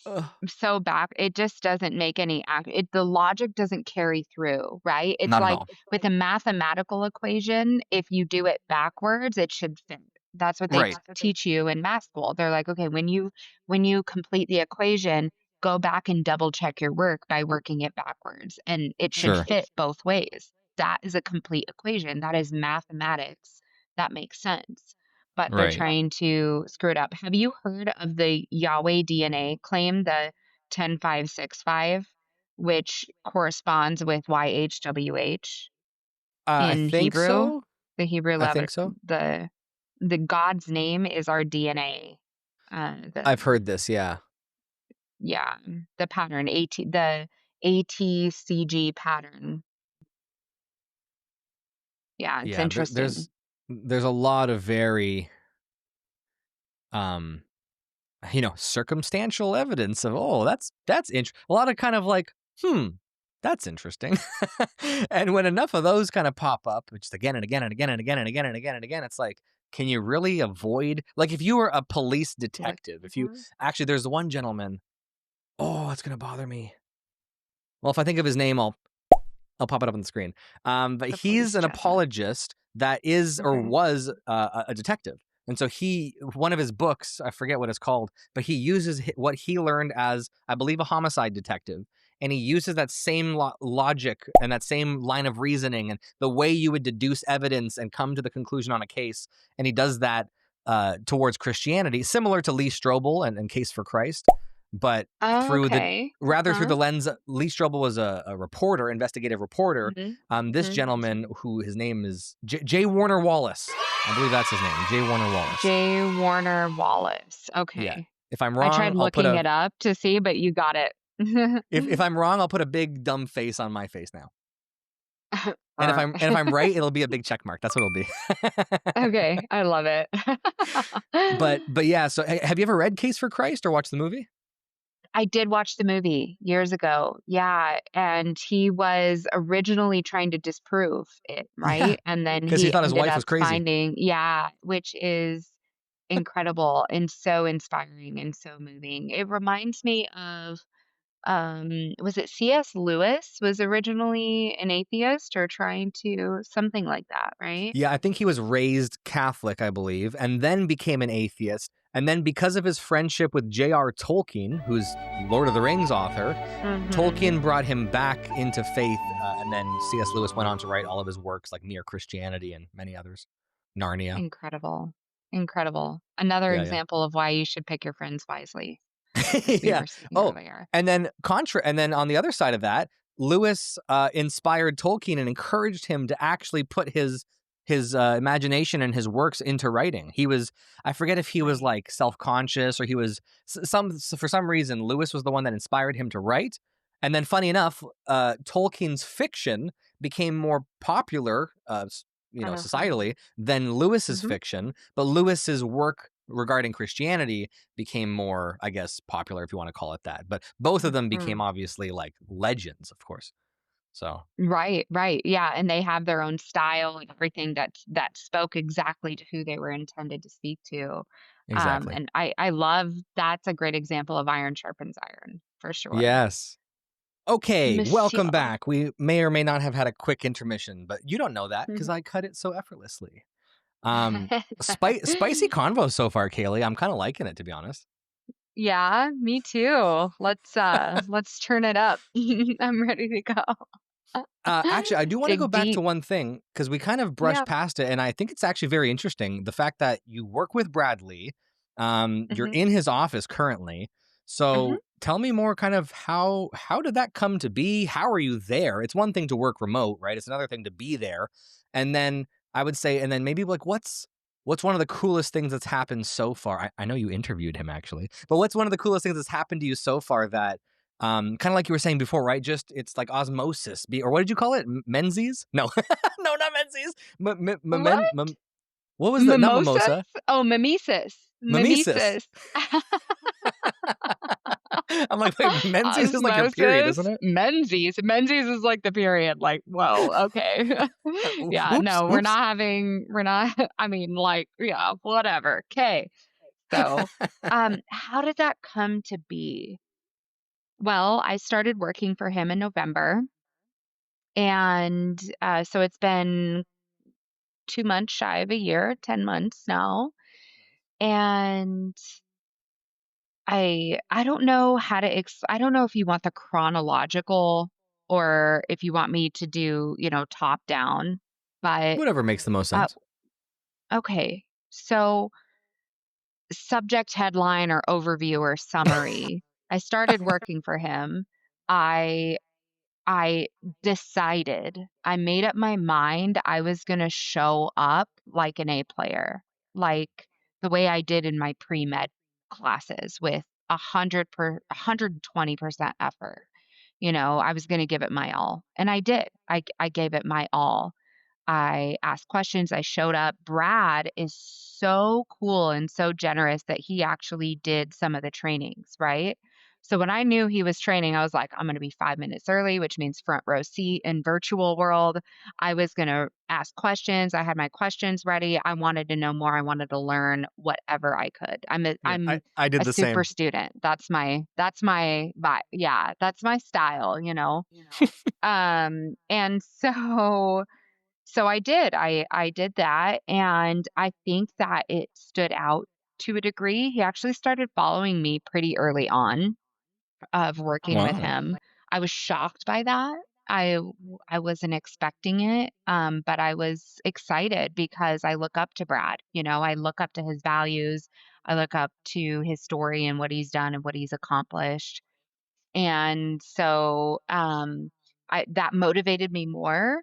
ugh, so back it just doesn't make any the logic doesn't carry through, right? It's not at like all. with a mathematical equation, if you do it backwards, it should fit. That's what they Right. teach you in math school. They're like, "Okay, when you complete the equation, go back and double check your work by working it backwards, and it should Sure. fit both ways." That is a complete equation. That is mathematics. That makes sense, but they're Right. trying to screw it up. Have you heard of the Yahweh DNA claim, the 10565, which corresponds with YHWH I in think Hebrew? so. The Hebrew I letter, think so. the God's name is our DNA. I've The heard this, yeah. Yeah, the pattern the ATCG pattern. Yeah, it's Yeah, interesting. there's a lot of very, um, circumstantial evidence of, "Oh, that's a lot of kind of like, "Hmm, that's interesting." And when enough of those kinda pop up, just again and again and again and again and again and again and again, it's like, can you really avoid like, if you were a police Look. detective, if you Mhm. actually, there's one gentleman. Oh, it's gonna bother me. Well, if I think of his name, I'll pop it up on the screen. But The he's police an chestnut. apologist that is or Okay. was a detective. And so one of his books, I forget what it's called, but he uses what he learned as, I believe, a homicide detective. And he uses that same logic and that same line of reasoning and the way you would deduce evidence and come to the conclusion on a case. And he does that towards Christianity, similar to Lee Strobel and Case for Christ, but Oh, through the okay. rather through Uh-huh. the lens. Lee Strobel was a reporter, investigative reporter. Mhm. This Mhm. gentleman, who his name is J. Warner Wallace, I believe that's his name, J. Warner Wallace. J. Warner Wallace. Yeah. Okay. If I'm I wrong, tried I'll put looking it up to see, but you got it. if I'm wrong, I'll put a big dumb face on my face now. And if Or I'm right, it'll be a big check mark. That's what it'll be. okay, I love it. But yeah. So have you ever read Case for Christ or watched the movie? I did watch the movie years ago. Yeah, and he was originally trying to disprove it, Yeah, right? And then because he he thought his ended wife was up crazy. finding, yeah, which is incredible and so inspiring and so moving. It reminds me of was it C.S. Lewis was originally an atheist or trying to something like that, right? Yeah, I think he was raised Catholic, I believe, and then became an atheist. And then because of his friendship with J.R. Tolkien, who's Lord of the Rings author, Mhm. Tolkien brought him back into faith, and then C.S. Lewis went on to write all of his works like Mere Christianity and many others. Narnia. Incredible. Incredible. Another Yeah, yeah. example of why you should pick your friends wisely, as we Yeah. were saying Oh, earlier. and then on the other side of that, Lewis inspired Tolkien and encouraged him to actually put his imagination and his works into writing. I forget if he was Right. like self-conscious or he was for some reason Lewis was the one that inspired him to write. And then funny enough, Tolkien's fiction became more popular Uh-huh. societally than Lewis's Mhm. fiction, but Lewis's work regarding Christianity became more, I guess, popular, if you want to call it that. But both of them became Mhm. obviously like legends, of course. So Right, right. Yeah, and they have their own style and everything that spoke exactly to who they were intended to speak to. exactly. And I love that's a great example of iron sharpens iron for sure. Yes. Okay, Monsieur. welcome back. We may or may not have had a quick intermission, but you don't know that because I cut it so effortlessly. Spicy convo so far, Kaylee. I'm kind of liking it, to be honest. Yeah, me too. Let's turn it up. I'm ready to go. Actually, I do want to go Dig back to deep. one thing because we kind of brushed Yeah. past it, and I think it's actually very interesting. The fact that you work with Bradley, you're Mhm. in his office currently. Mhm. So tell me more, kind of how did that come to be? How are you there? It's one thing to work remote, right? It's another thing to be there. And then I would say, and then maybe like what's one of the coolest things that's happened so far? I know you interviewed him actually, but what's one of the coolest things that's happened to you so far that kind of like you were saying before, right? Just it's like osmosis, or what did you call it? Menzies? No, no, not Menzies. What? What was the not Mimosas? mimosa? Oh, mimesis. Mimesis. Mimesis. I'm like, wait, Menzies is like your period, isn't Osmosis, it? Menzies. Menzies is like the period, like, whoa, okay. Yeah, Oops, no, oops. we're not I mean, like, yeah, whatever. Okay. So, how did that come to be? Well, I started working for him in November, and, so it's been 2 months shy of a year, 10 months now, and I don't know how to I don't know if you want the chronological or if you want me to do, top down, but, Whatever makes the most uh, sense. okay. So, subject headline or overview or summary. I started working for him. I I decided, I made up my mind I was gonna show up like an A player, like the way I did in my pre-med classes with 120% effort. I was gonna give it my all, and I did. I gave it my all. I asked questions, I showed up. Brad is so cool and so generous that he actually did some of the trainings, right? So when I knew he was training, I was like, I'm going to be 5 minutes early, which means front row seat in virtual world. I was going to ask questions. I had my questions ready. I wanted to know more. I wanted to learn whatever I could. I'm a, Yeah, I I'm I did a the super same. student. That's my vibe. Yeah, that's my style. And so I did. I did that, and I think that it stood out to a degree. He actually started following me pretty early on of working with Wow. him. I was shocked by that. I wasn't expecting it, but I was excited because I look up to Brad. I look up to his values. I look up to his story and what he's done and what he's accomplished. And so I that motivated me more.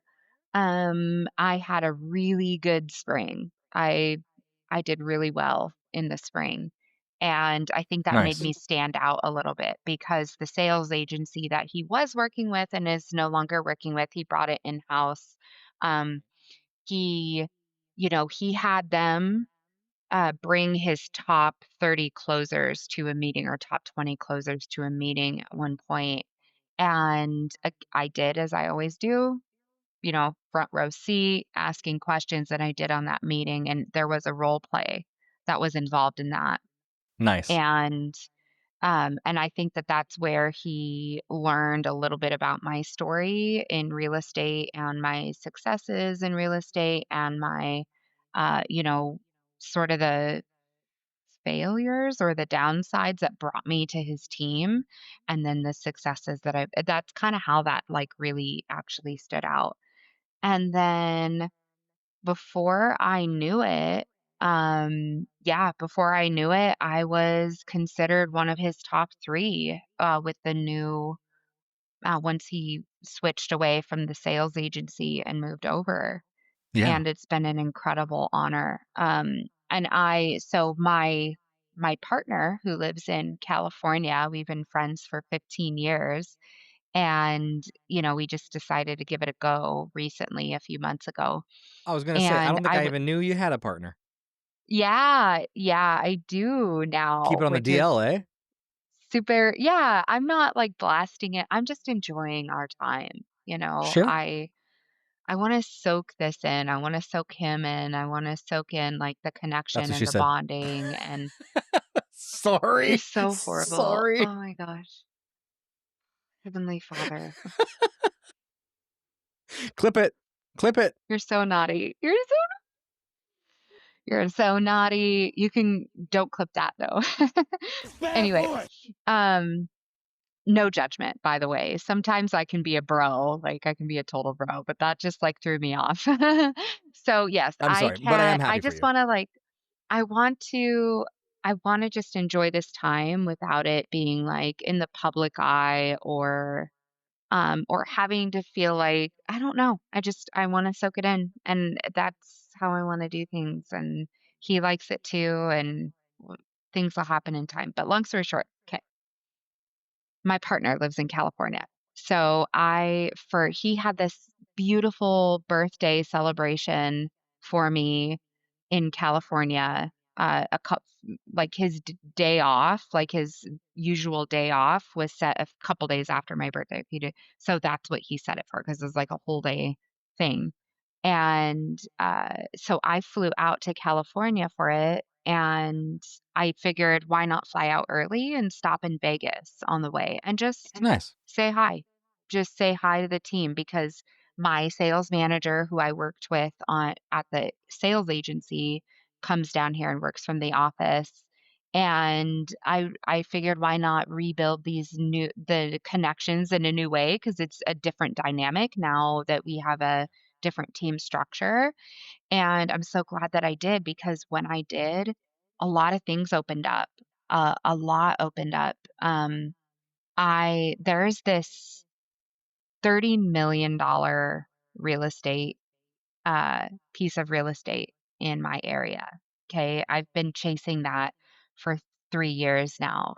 I had a really good spring. I did really well in the spring, and I think that made Nice. me stand out a little bit because the sales agency that he was working with and is no longer working with, he brought it in-house. Um, he he had them, bring his top 30 closers to a meeting or top 20 closers to a meeting at one point, and I did as I always do, front row seat, asking questions that I did on that meeting, and there was a role play that was involved in that. Nice. And I think that that's where he learned a little bit about my story in real estate and my successes in real estate and my, uh, you know, sort of the failures or the downsides that brought me to his team, and then the successes that's kind of how that like really actually stood out. And then before I knew it, before I knew it, I was considered one of his top 3, with the new once he switched away from the sales agency and moved over, Yeah. and it's been an incredible honor. And my partner who lives in California, we've been friends for 15 years, and, we just decided to give it a go recently, a few months ago. I was gonna say, I And don't think I even knew you had a partner. yeah, yeah, I do Keep now, it on the which is DL, eh? super. Yeah, I'm not, like, blasting it, I'm just enjoying our time, Sure. I want to soak this in. I want to soak him in. I want to soak in like the That's connection what and she the said. bonding, and you're Sorry. so horrible. Sorry. Oh my gosh. Heavenly Father, Clip it. Clip it. you're so naughty. You're so naughty. You can don't clip that though. Bad Anyway, boy. um no judgment, by the way. Sometimes I can be a bro, like, I can be a total bro, but that just, like, threw me off. So, yes, I'm sorry, but I am I happy for just you. wanna, like I want to I wanna just enjoy this time without it being, like, in the public eye, or having to feel like I don't know. I wanna soak it in, and that's how I wanna do things, and he likes it too, and w things will happen in time. But long story short, 'kay. My partner lives in California. So he had this beautiful birthday celebration for me in California, a cou like day off, like his usual day off was set a couple days after my birthday. So that's what he set it for because it was like a whole day thing. And, so I flew out to California for it, and I figured why not fly out early and stop in Vegas on the way and just Nice. say hi. Just say hi to the team because my sales manager who I worked with on at the sales agency comes down here and works from the office. And I figured why not rebuild the connections in a new way because it's a different dynamic now that we have a different team structure. And I'm so glad that I did because when I did, a lot of things opened up. A lot opened up. There's this $30 million real estate piece of real estate in my area. Okay. I've been chasing that for 3 years now,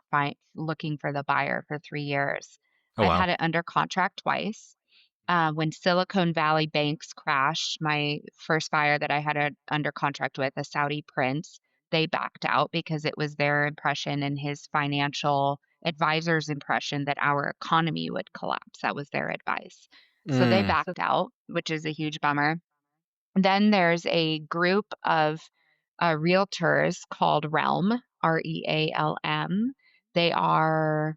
looking for the buyer for 3 years. Oh, I've wow. had it under contract twice. When Silicon Valley banks crashed, my first buyer that I had under contract with, a Saudi prince, they backed out because it was their impression and his financial advisor's impression that our economy would collapse. That was their advice. So they Mm, backed out, which is a huge bummer. Then there's a group of realtors called Realm, REALM. They are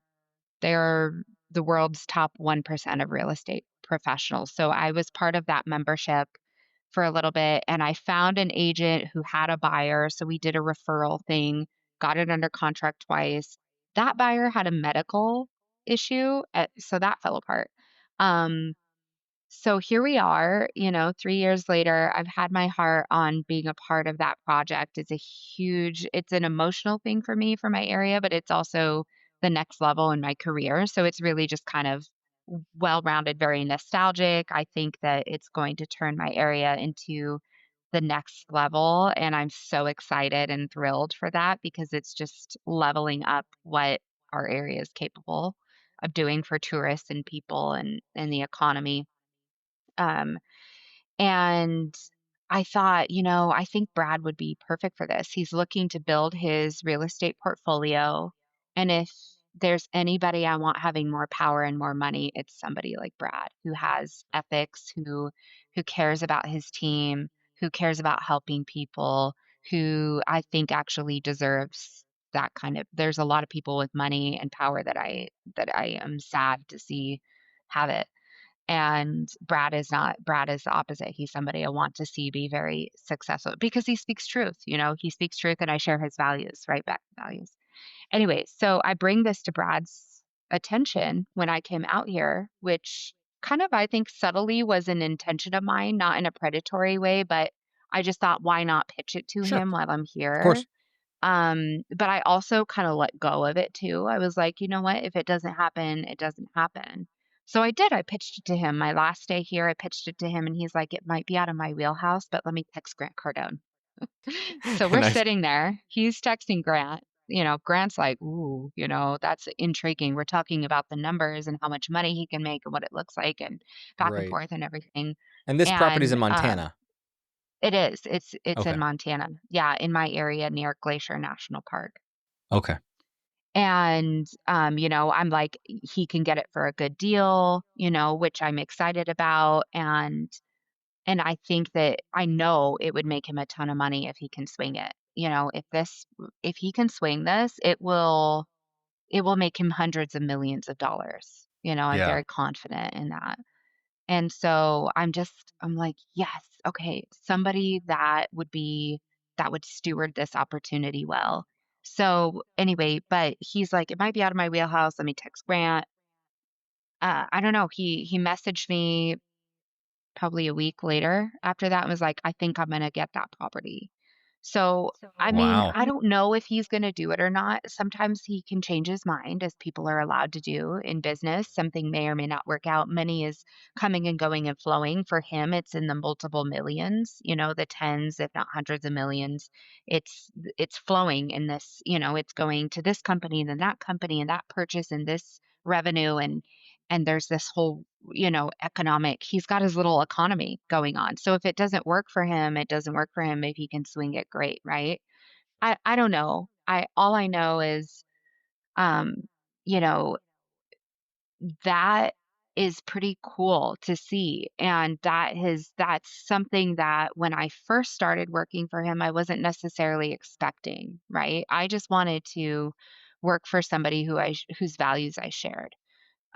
they're the world's top 1% of real estate professionals. So I was part of that membership for a little bit and I found an agent who had a buyer. So we did a referral thing, got it under contract twice. That buyer had a medical issue, so that fell apart. Um, so here we are, 3 years later, I've had my heart on being a part of that project. It's an emotional thing for me for my area, but it's also the next level in my career. So it's really just kind of well-rounded, very nostalgic. I think that it's going to turn my area into the next level, and I'm so excited and thrilled for that because it's just leveling up what our area is capable of doing for tourists and people and the economy. Um, and I thought, I think Brad would be perfect for this. He's looking to build his real estate portfolio. And if there's anybody I want having more power and more money, it's somebody like Brad who has ethics, who cares about his team, who cares about helping people, who I think actually deserves that kind of there's a lot of people with money and power that I am sad to see have it. And Brad is not. Brad is the opposite. He's somebody I want to see be very successful because he speaks truth, he speaks truth and I share his values, right back values. Anyway, so I bring this to Brad's attention when I came out here, which kind of I think subtly was an intention of mine, not in a predatory way, but I just thought why not pitch it to sure. him while I'm Of here. course. But I also kinda let go of it too. I was like, "You know what? If it doesn't happen, it doesn't happen." So I did, I pitched it to him. My last day here, I pitched it to him, and he's like, "It might be out of my wheelhouse, but let me text Grant Cardone." So we're Nice. sitting there. He's texting Grant. Grant's like, "Ooh, that's intriguing." We're talking about the numbers and how much money he can make and what it looks like and back and Right. forth and everything. And this property's in And, Montana. it is. It's in Okay. Montana. Yeah, in my area near Glacier National Park. Okay. And, I'm like, he can get it for a good deal, which I'm excited about. And I think that I know it would make him a ton of money if he can swing it. If he can swing this, it will make him hundreds of millions of dollars. I'm Yeah. very confident in that. And so I'm like, yes, okay, somebody that would steward this opportunity well. So anyway, but he's like, it might be out of my wheelhouse. Let me text Grant. I don't know. He messaged me probably a week later after that and was like, I think I'm gonna get that property. So, I mean, Wow. I don't know if he's gonna do it or not. Sometimes he can change his mind, as people are allowed to do in business. Something may or may not work out. Money is coming and going and flowing. For him, it's in the multiple millions, the tens, if not hundreds of millions. It's flowing in this, it's going to this company and then that company and that purchase and this revenue and there's this whole, economic he's got his little economy going on. So if it doesn't work for him, it doesn't work for him. If he can swing it, great, right? I don't know. I All I know is, um, you know, that is pretty cool to see. And that's something that when I first started working for him, I wasn't necessarily expecting, right? I just wanted to work for somebody whose values I shared.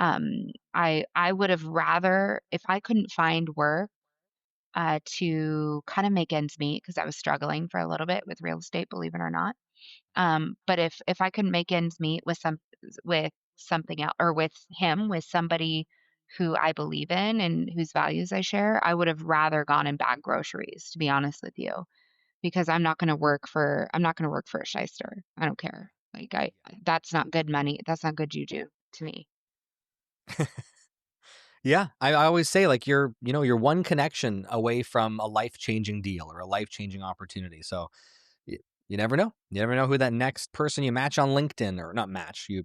I would have rather, if I couldn't find work, to kind of make ends meet, because I was struggling for a little bit with real estate, believe it or not. But if I couldn't make ends meet with something else, or with him, with somebody who I believe in and whose values I share, I would have rather gone and bagged groceries, to be honest with you, because I'm not gonna work for a shyster. I don't care. Like, that's not good money. That's not good juju to me. Yeah, I always say like you're one connection away from a life-changing deal or a life-changing opportunity. So you, you never know. You never know who that next person you match on LinkedIn, or not match, you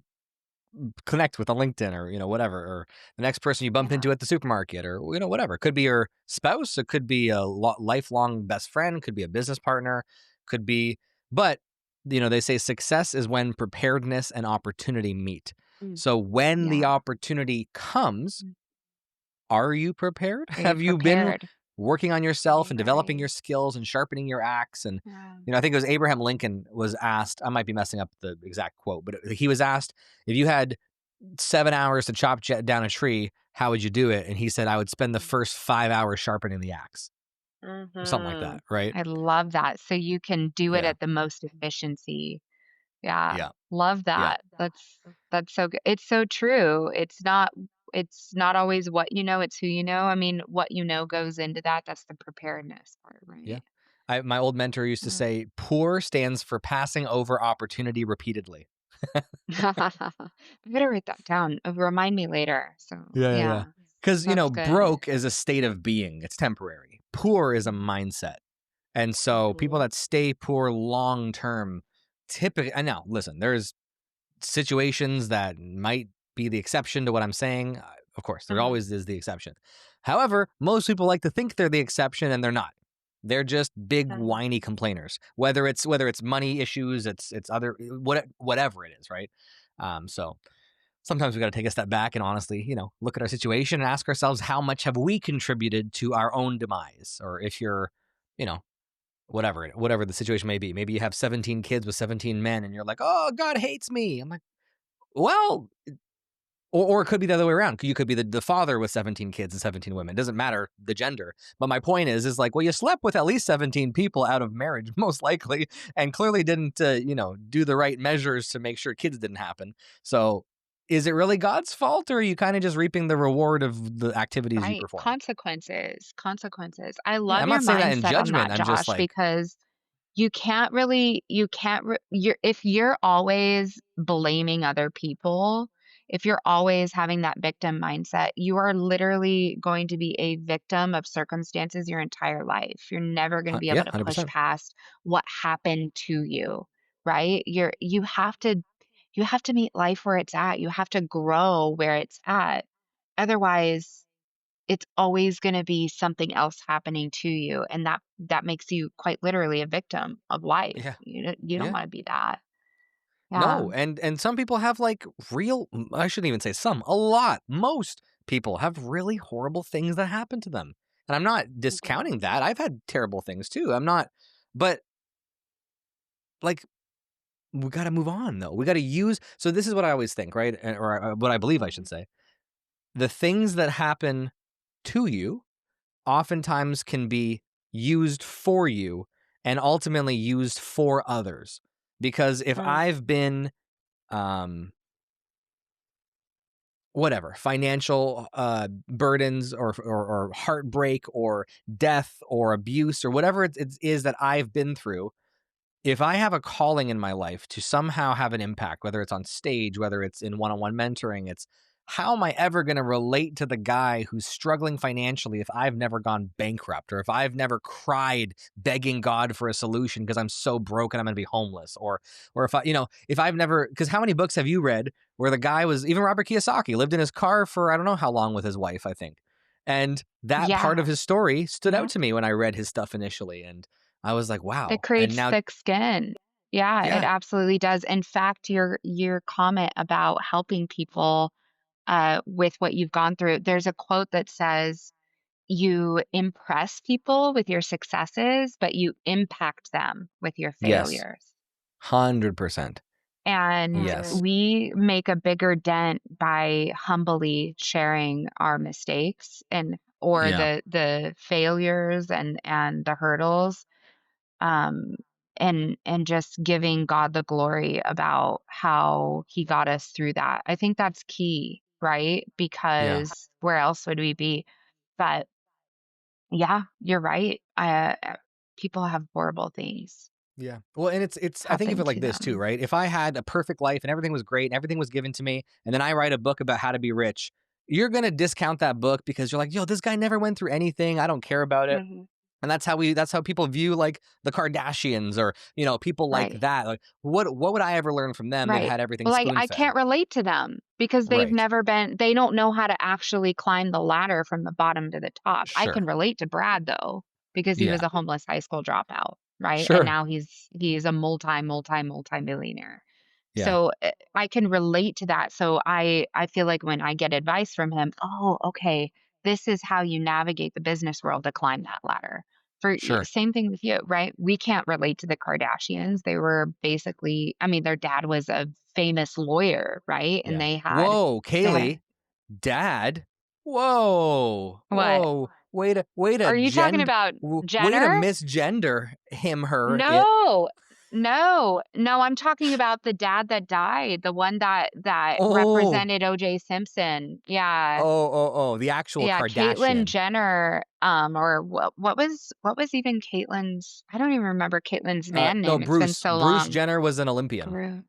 connect with on LinkedIn, or whatever, or the next person you bump Yeah. into at the supermarket, or whatever. It could be your spouse, it could be a lifelong best friend, could be a business partner, could be, but they say success is when preparedness and opportunity meet. Mm. So when the Yeah. opportunity comes, Mm. are you prepared? Are you Have you been prepared? working on yourself and developing Right. your skills and sharpening your axe? And, Yeah. I think it was Abraham Lincoln was asked, I might be messing up the exact quote, but he was asked, if you had 7 hours to chop down a tree, how would you do it? And he said, I would spend the first 5 hours sharpening the axe, or something like that. Mhm. Right. I love that. So you can do it Yeah. at the most efficiency. Yeah. Yeah. Love Yeah. that. That's so good. It's so true. It's not always what you know, it's who you know. I mean, what you know goes into that. That's the preparedness part, Yeah. right? My old mentor used to Yeah. say, poor stands for passing over opportunity repeatedly. I better write that down. Remind me later. So, Yeah, yeah. yeah, Because, that's good. broke is a state of being, it's temporary. Poor is a Mhm. mindset. And so people Mhm. that stay poor long term, typically, I know, listen, there's situations that might be the exception to what I'm saying. Of course, there Mhm. always is the exception. However, most people like to think they're the exception, and they're not. They're just big Mhm. whiny complainers. Whether it's money issues, it's other whatever it is, right? So sometimes we got to take a step back and honestly, look at our situation and ask ourselves, how much have we contributed to our own demise? Or if you're, you know, whatever the situation may be. Maybe you have 17 kids with 17 men and you're like, "Oh, God hates me." I'm like, "Well, or it could be the other way around. You could be the father with 17 kids and 17 women. It doesn't matter the gender. But my point is like, well, you slept with at least 17 people out of marriage, most likely, and clearly didn't, do the right measures to make sure kids didn't happen. So is it really God's fault, or are you kind of just reaping the reward of the activities you Right. perform? Consequences. I Yeah, love I'm your not saying that in mindset on judgment. that, I'm just Josh, like, because you can't if you're always blaming other people, if you're always having that victim mindset, you are literally going to be a victim of circumstances your entire life. You're never going to be yeah, able to push 100%. past what happened to you, right? You have to meet life where it's at. You have to grow where it's at. Otherwise, it's always gonna be something else happening to you, and that makes you quite literally a victim of life. Yeah, You don't yeah. wanna be that. Yeah. No, and some people have, like, real I shouldn't even say some, a lot, most people have really horrible things that happen to them, and I'm not Mhm. discounting that, I've had terrible things too, I'm not but, like, we gotta move on, though, we gotta use so this is what I always think, right, or, what I believe I Mhm. should say. The things that happen to you oftentimes can be used for you and ultimately used for others, because if Mm. I've been, um whatever financial burdens or heartbreak or death or abuse or whatever it is that I've been through, if I have a calling in my life to somehow have an impact, whether it's on stage, whether it's in one-on-one mentoring, it's how am I ever going to relate to the guy who's struggling financially if I've never gone bankrupt or if I've never cried begging God for a solution because I'm so broken I'm going to be homeless or if I, if I've never because how many books have you read where the guy was even Robert Kiyosaki lived in his car for I don't know how long with his wife, I think. And that part of Yeah. his story stood out Yeah. to me when I read his stuff initially and I was like, It wow. And creates now thick skin. Yeah, it yeah. absolutely does. In fact, your comment about helping people with what you've gone through, there's a quote that says, "You impress people with your successes, but you impact them with your Yes. failures." 100%. And Yes. we make a bigger dent by humbly sharing our mistakes and or Yeah. the failures and the hurdles, um, and just giving God the glory about how He got us through that. I think that's key, right? Yeah. Because where else would we be? But yeah, you're right. People have horrible things Yeah. Well, and it's I think of happen it like to this too, them. right? If I had a perfect life and everything was great and everything was given to me, and then I write a book about how to be rich, you're gonna discount that book because you're like, yo, this guy never went through anything. I don't care about it. Mhm. And that's how people view like the Kardashians or, people like Right. that. Like what would I ever learn from them? They've Right. had everything Well, spoon I fed. can't relate to them because Right. they don't know how to actually climb the ladder from the bottom to the top. I can Sure. relate to Brad though, because he was Yeah. a homeless high school dropout, right? And Sure. now he's a multi-millionaire. Yeah. So I can relate to that. So I feel like when I get advice from him, oh, okay, this is how you navigate the business world to climb that ladder. Sure. Same thing with you, right? We can't relate to the Kardashians. They were basically, I mean, their dad was a famous lawyer, right? And Yeah. Whoa, they had Kaylee. Dad? Whoa. what? Whoa. Way to Are you talking gend about way to Jenner? misgender him, her, it. No. No. No, I'm talking about the dad that died, the one that Oh. represented O.J. Simpson. Yeah. Oh, the actual Yeah, Caitlyn Kardashian. Jenner, or what was even Caitlyn's I don't even remember Caitlyn's man No, name, it's been Bruce. so Bruce long. Jenner was an Olympian. Bruce.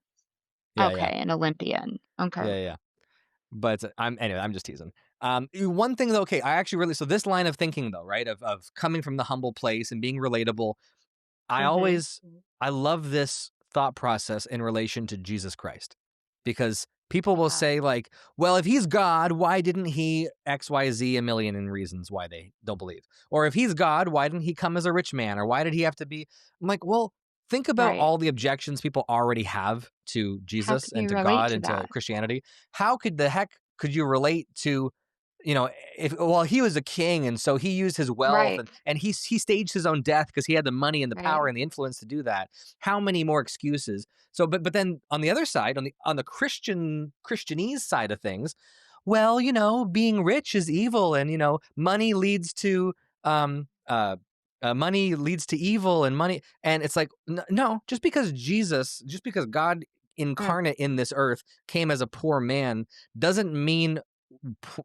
Yeah, Okay, yeah. an Olympian. Okay. Yeah. But I'm just teasing. One thing though, okay, I actually really so this line of thinking though, right? Of coming from the humble place and being relatable, I Mhm. always I love this thought process in relation to Jesus Christ. Because people will Yeah. say like, well, if he's God, why didn't he XYZ a million and reasons why they don't believe? Or if he's God, why didn't he come as a rich man? Or why did he have to be I'm like, well, think about Right. all the objections people already have to How Jesus can and you to relate God to and to that? Christianity. How could the heck could you relate to you know, if well, he was a king, and so he used his wealth, Right. and he staged his own death because he had the money and the power Right. and the influence to do that. How many more excuses? So, but then on the other side, on the Christianese side of things, well, being rich is evil, and um money leads to evil, and money, and it's like no, just because God Mm. incarnate in this earth came as a poor man doesn't mean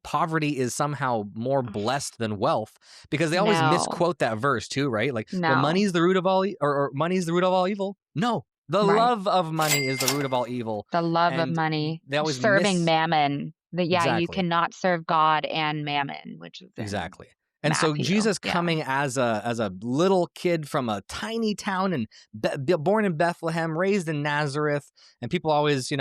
poverty is somehow more blessed than wealth because they always No. misquote that verse too, right? Like, well, No. money's the root of all, or money's the root of all evil. No, the Right. love of money is the root of all evil, The love of and money, they always serving miss mammon. Yeah, you exactly. cannot serve God and mammon, which is in Exactly. And so Matthew. Jesus Yeah. coming as a little kid from a tiny town and born in Bethlehem, raised in Nazareth, and people always,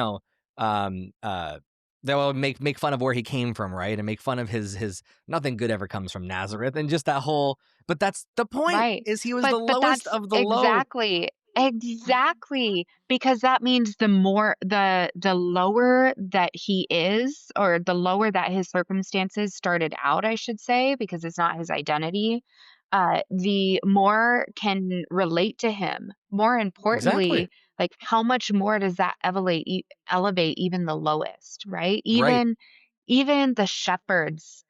um uh they will make fun of where he came from, right? And make fun of his nothing good ever comes from Nazareth and just that whole but that's the point Right. is he was the But lowest that's of the low. exactly Exactly, because that means the lower that he is, or the lower that his circumstances started out, I should say, because it's not his identity, the more can relate to him. More Exactly. importantly, like, how much more does that elevate even the lowest, right? Right. Even the shepherds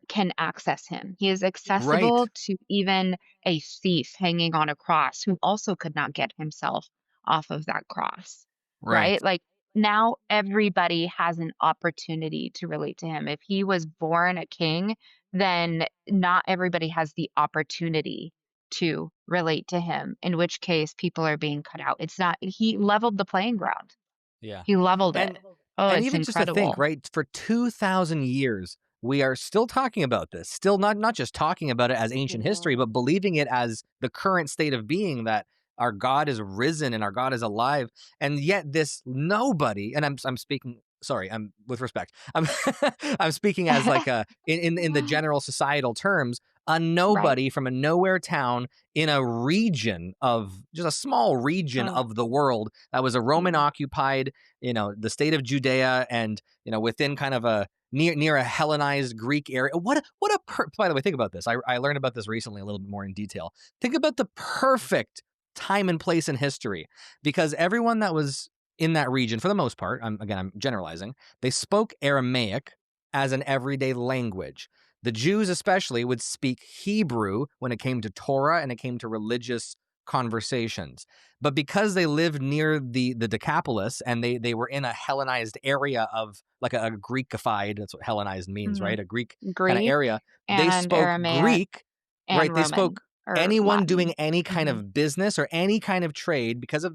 can access him. He is Right. accessible to even a thief hanging on a cross who also could not get himself off of that cross, Right. right? Like, now everybody has an opportunity to relate to him. If he was born a king, then not everybody has the opportunity to relate to him, in which case people are being cut out. It's not, he leveled the playing ground. Yeah. He leveled it. And Oh, and it's even just to think, incredible. right, for 2,000 years, we are still talking about this, still not just talking about it as ancient history, but believing it as the current state of being that our God is risen and our God is alive. And yet this nobody, and I'm speaking, sorry, I'm with respect. I'm I'm speaking as like a in the general societal terms, a Right. nobody from a nowhere town in a region of just a small region Oh, of the world that was a Roman mhm. occupied, the state of Judea, and within kind of a near a Hellenized Greek area. By the way, think about this. I learned about this recently a little bit more in detail. Think about the perfect time and place in history, because everyone that was in that region, for the most part, I'm generalizing, they spoke Aramaic as an everyday language. The Jews especially would speak Hebrew when it came to Torah and it came to religious conversations. But because they lived near the Decapolis, and they were in a Hellenized area of like a Greekified, that's what Hellenized means, right? Mhm. A Greek kind of Greek area. They and spoke Aramaic Greek, and right? They spoke Roman or anyone doing Latin. any kind Mhm. of business or any kind of trade, because of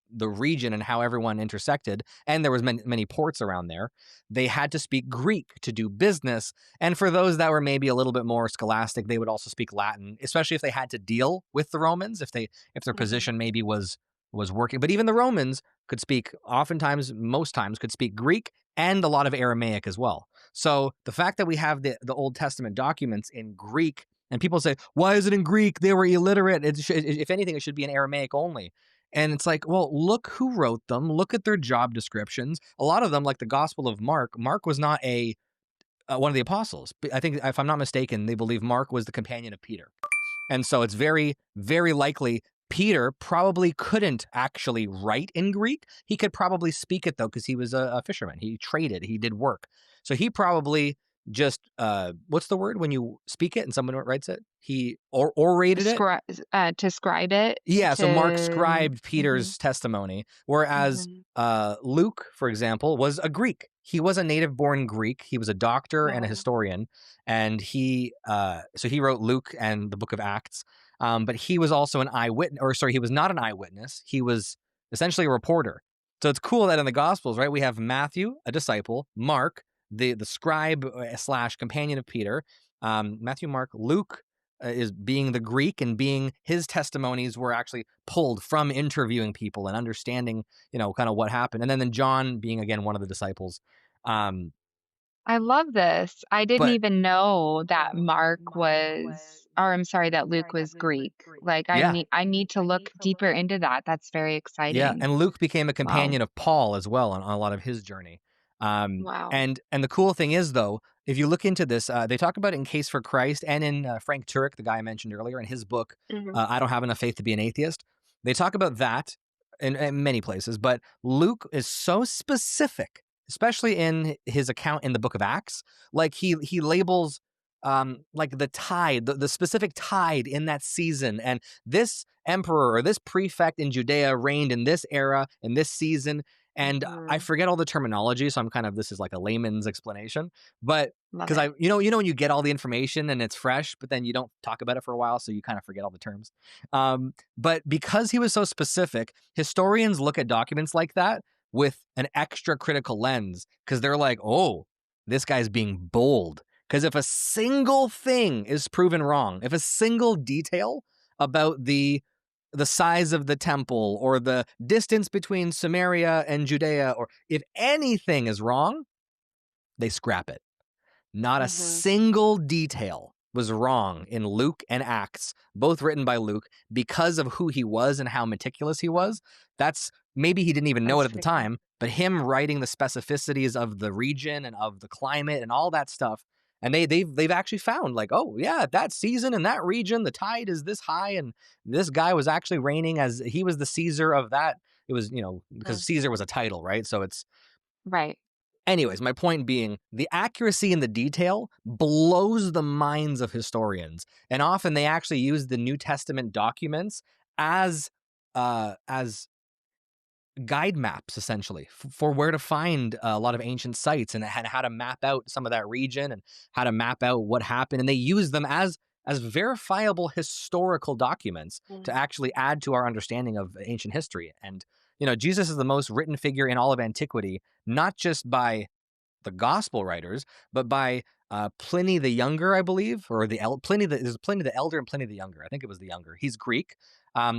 the region and how everyone intersected, and there was many ports around there. They had to speak Greek to do business, and for those that were maybe a little bit more scholastic, they would also speak Latin, especially if they had to deal with the Romans, if their Mhm. position maybe was working. But even the Romans could speak, oftentimes, most times, could speak Greek and a lot of Aramaic as well. So the fact that we have the Old Testament documents in Greek, and people say, why is it in Greek? They were illiterate. If anything, it should be in Aramaic only. And it's like, well, look who wrote them. Look at their job descriptions. A lot of them, like the Gospel of Mark, Mark was not a one of the apostles. I think, if I'm not mistaken, they believe Mark was the companion of Peter. And so it's very, very likely Peter probably couldn't actually write in Greek. He could probably speak it though, because he was a fisherman. He traded, he did work. So he probably just, what's the word when you speak it and someone writes it? He orated it. To scribe it Yeah, so Mark to scribed mhm, Peter's testimony, whereas mhm. Luke, for example, was a Greek. He was a native-born Greek. He was a doctor and a Oh. historian, and he wrote Luke and the Book of Acts. But he was also an eyewitness, or sorry, he was not an eyewitness. He was essentially a reporter. So it's cool that in the Gospels, right, we have Matthew, a disciple, Mark, the scribe slash companion of Peter, Matthew, Mark, Luke, is being the Greek, and being his testimonies were actually pulled from interviewing people and understanding, kind of what happened. And then John being again one of the disciples. Um, I love this. I didn't but even know that I'm sorry, that Luke was Greek. Like, yeah, I need to look deeper into that. That's very yeah, exciting. and Luke became a Wow. companion of Paul as well on a lot of his journey. Wow. And the cool thing is, though, if you look into this, they talk about it in Case for Christ and in Frank Turek, the guy I mentioned earlier, in his book, Mhm. I Don't Have Enough Faith to Be an Atheist. They talk about that in many places, but Luke is so specific, especially in his account in the Book of Acts. Like he labels like the tide, the specific tide in that season, and this emperor or this prefect in Judea reigned in this era, in this season. And I Mhm. forget all the terminology, so I'm kind of, this is like a layman's explanation. But Love because it. when you get all the information and it's fresh, but then you don't talk about it for a while, so you kind of forget all the terms. But because he was so specific, historians look at documents like that with an extra critical lens, because they're like, oh, this guy's being bold. Because if a single thing is proven wrong, if a single detail about the size of the temple or the distance between Samaria and Judea, or if anything is wrong, they scrap it. Not a Mhm. single detail was wrong in Luke and Acts, both written by Luke, because of who he was and how meticulous he Wow, was. That's maybe he didn't even know it that's at the pretty cool. time, but him writing the specificities of the region and of the climate and all that stuff. And they've actually found like, oh yeah, that season in that region, the tide is this high, and this guy was actually reigning as he was the Caesar of that. It was, because Uh, Caesar was a title, right? So it's right. anyways, my point being, the accuracy in the detail blows the minds of historians, and often they actually use the New Testament documents as guide maps essentially for where to find a lot of ancient sites and how to map out some of that region and how to map out what happened, and they use them as verifiable historical documents to Mm. actually add to our understanding of ancient history. And Jesus is the most written figure in all of antiquity, not just by the gospel writers, but by Pliny the Younger, I believe, or there's Pliny the Elder and Pliny the Younger. I think it was the Younger. He's Greek.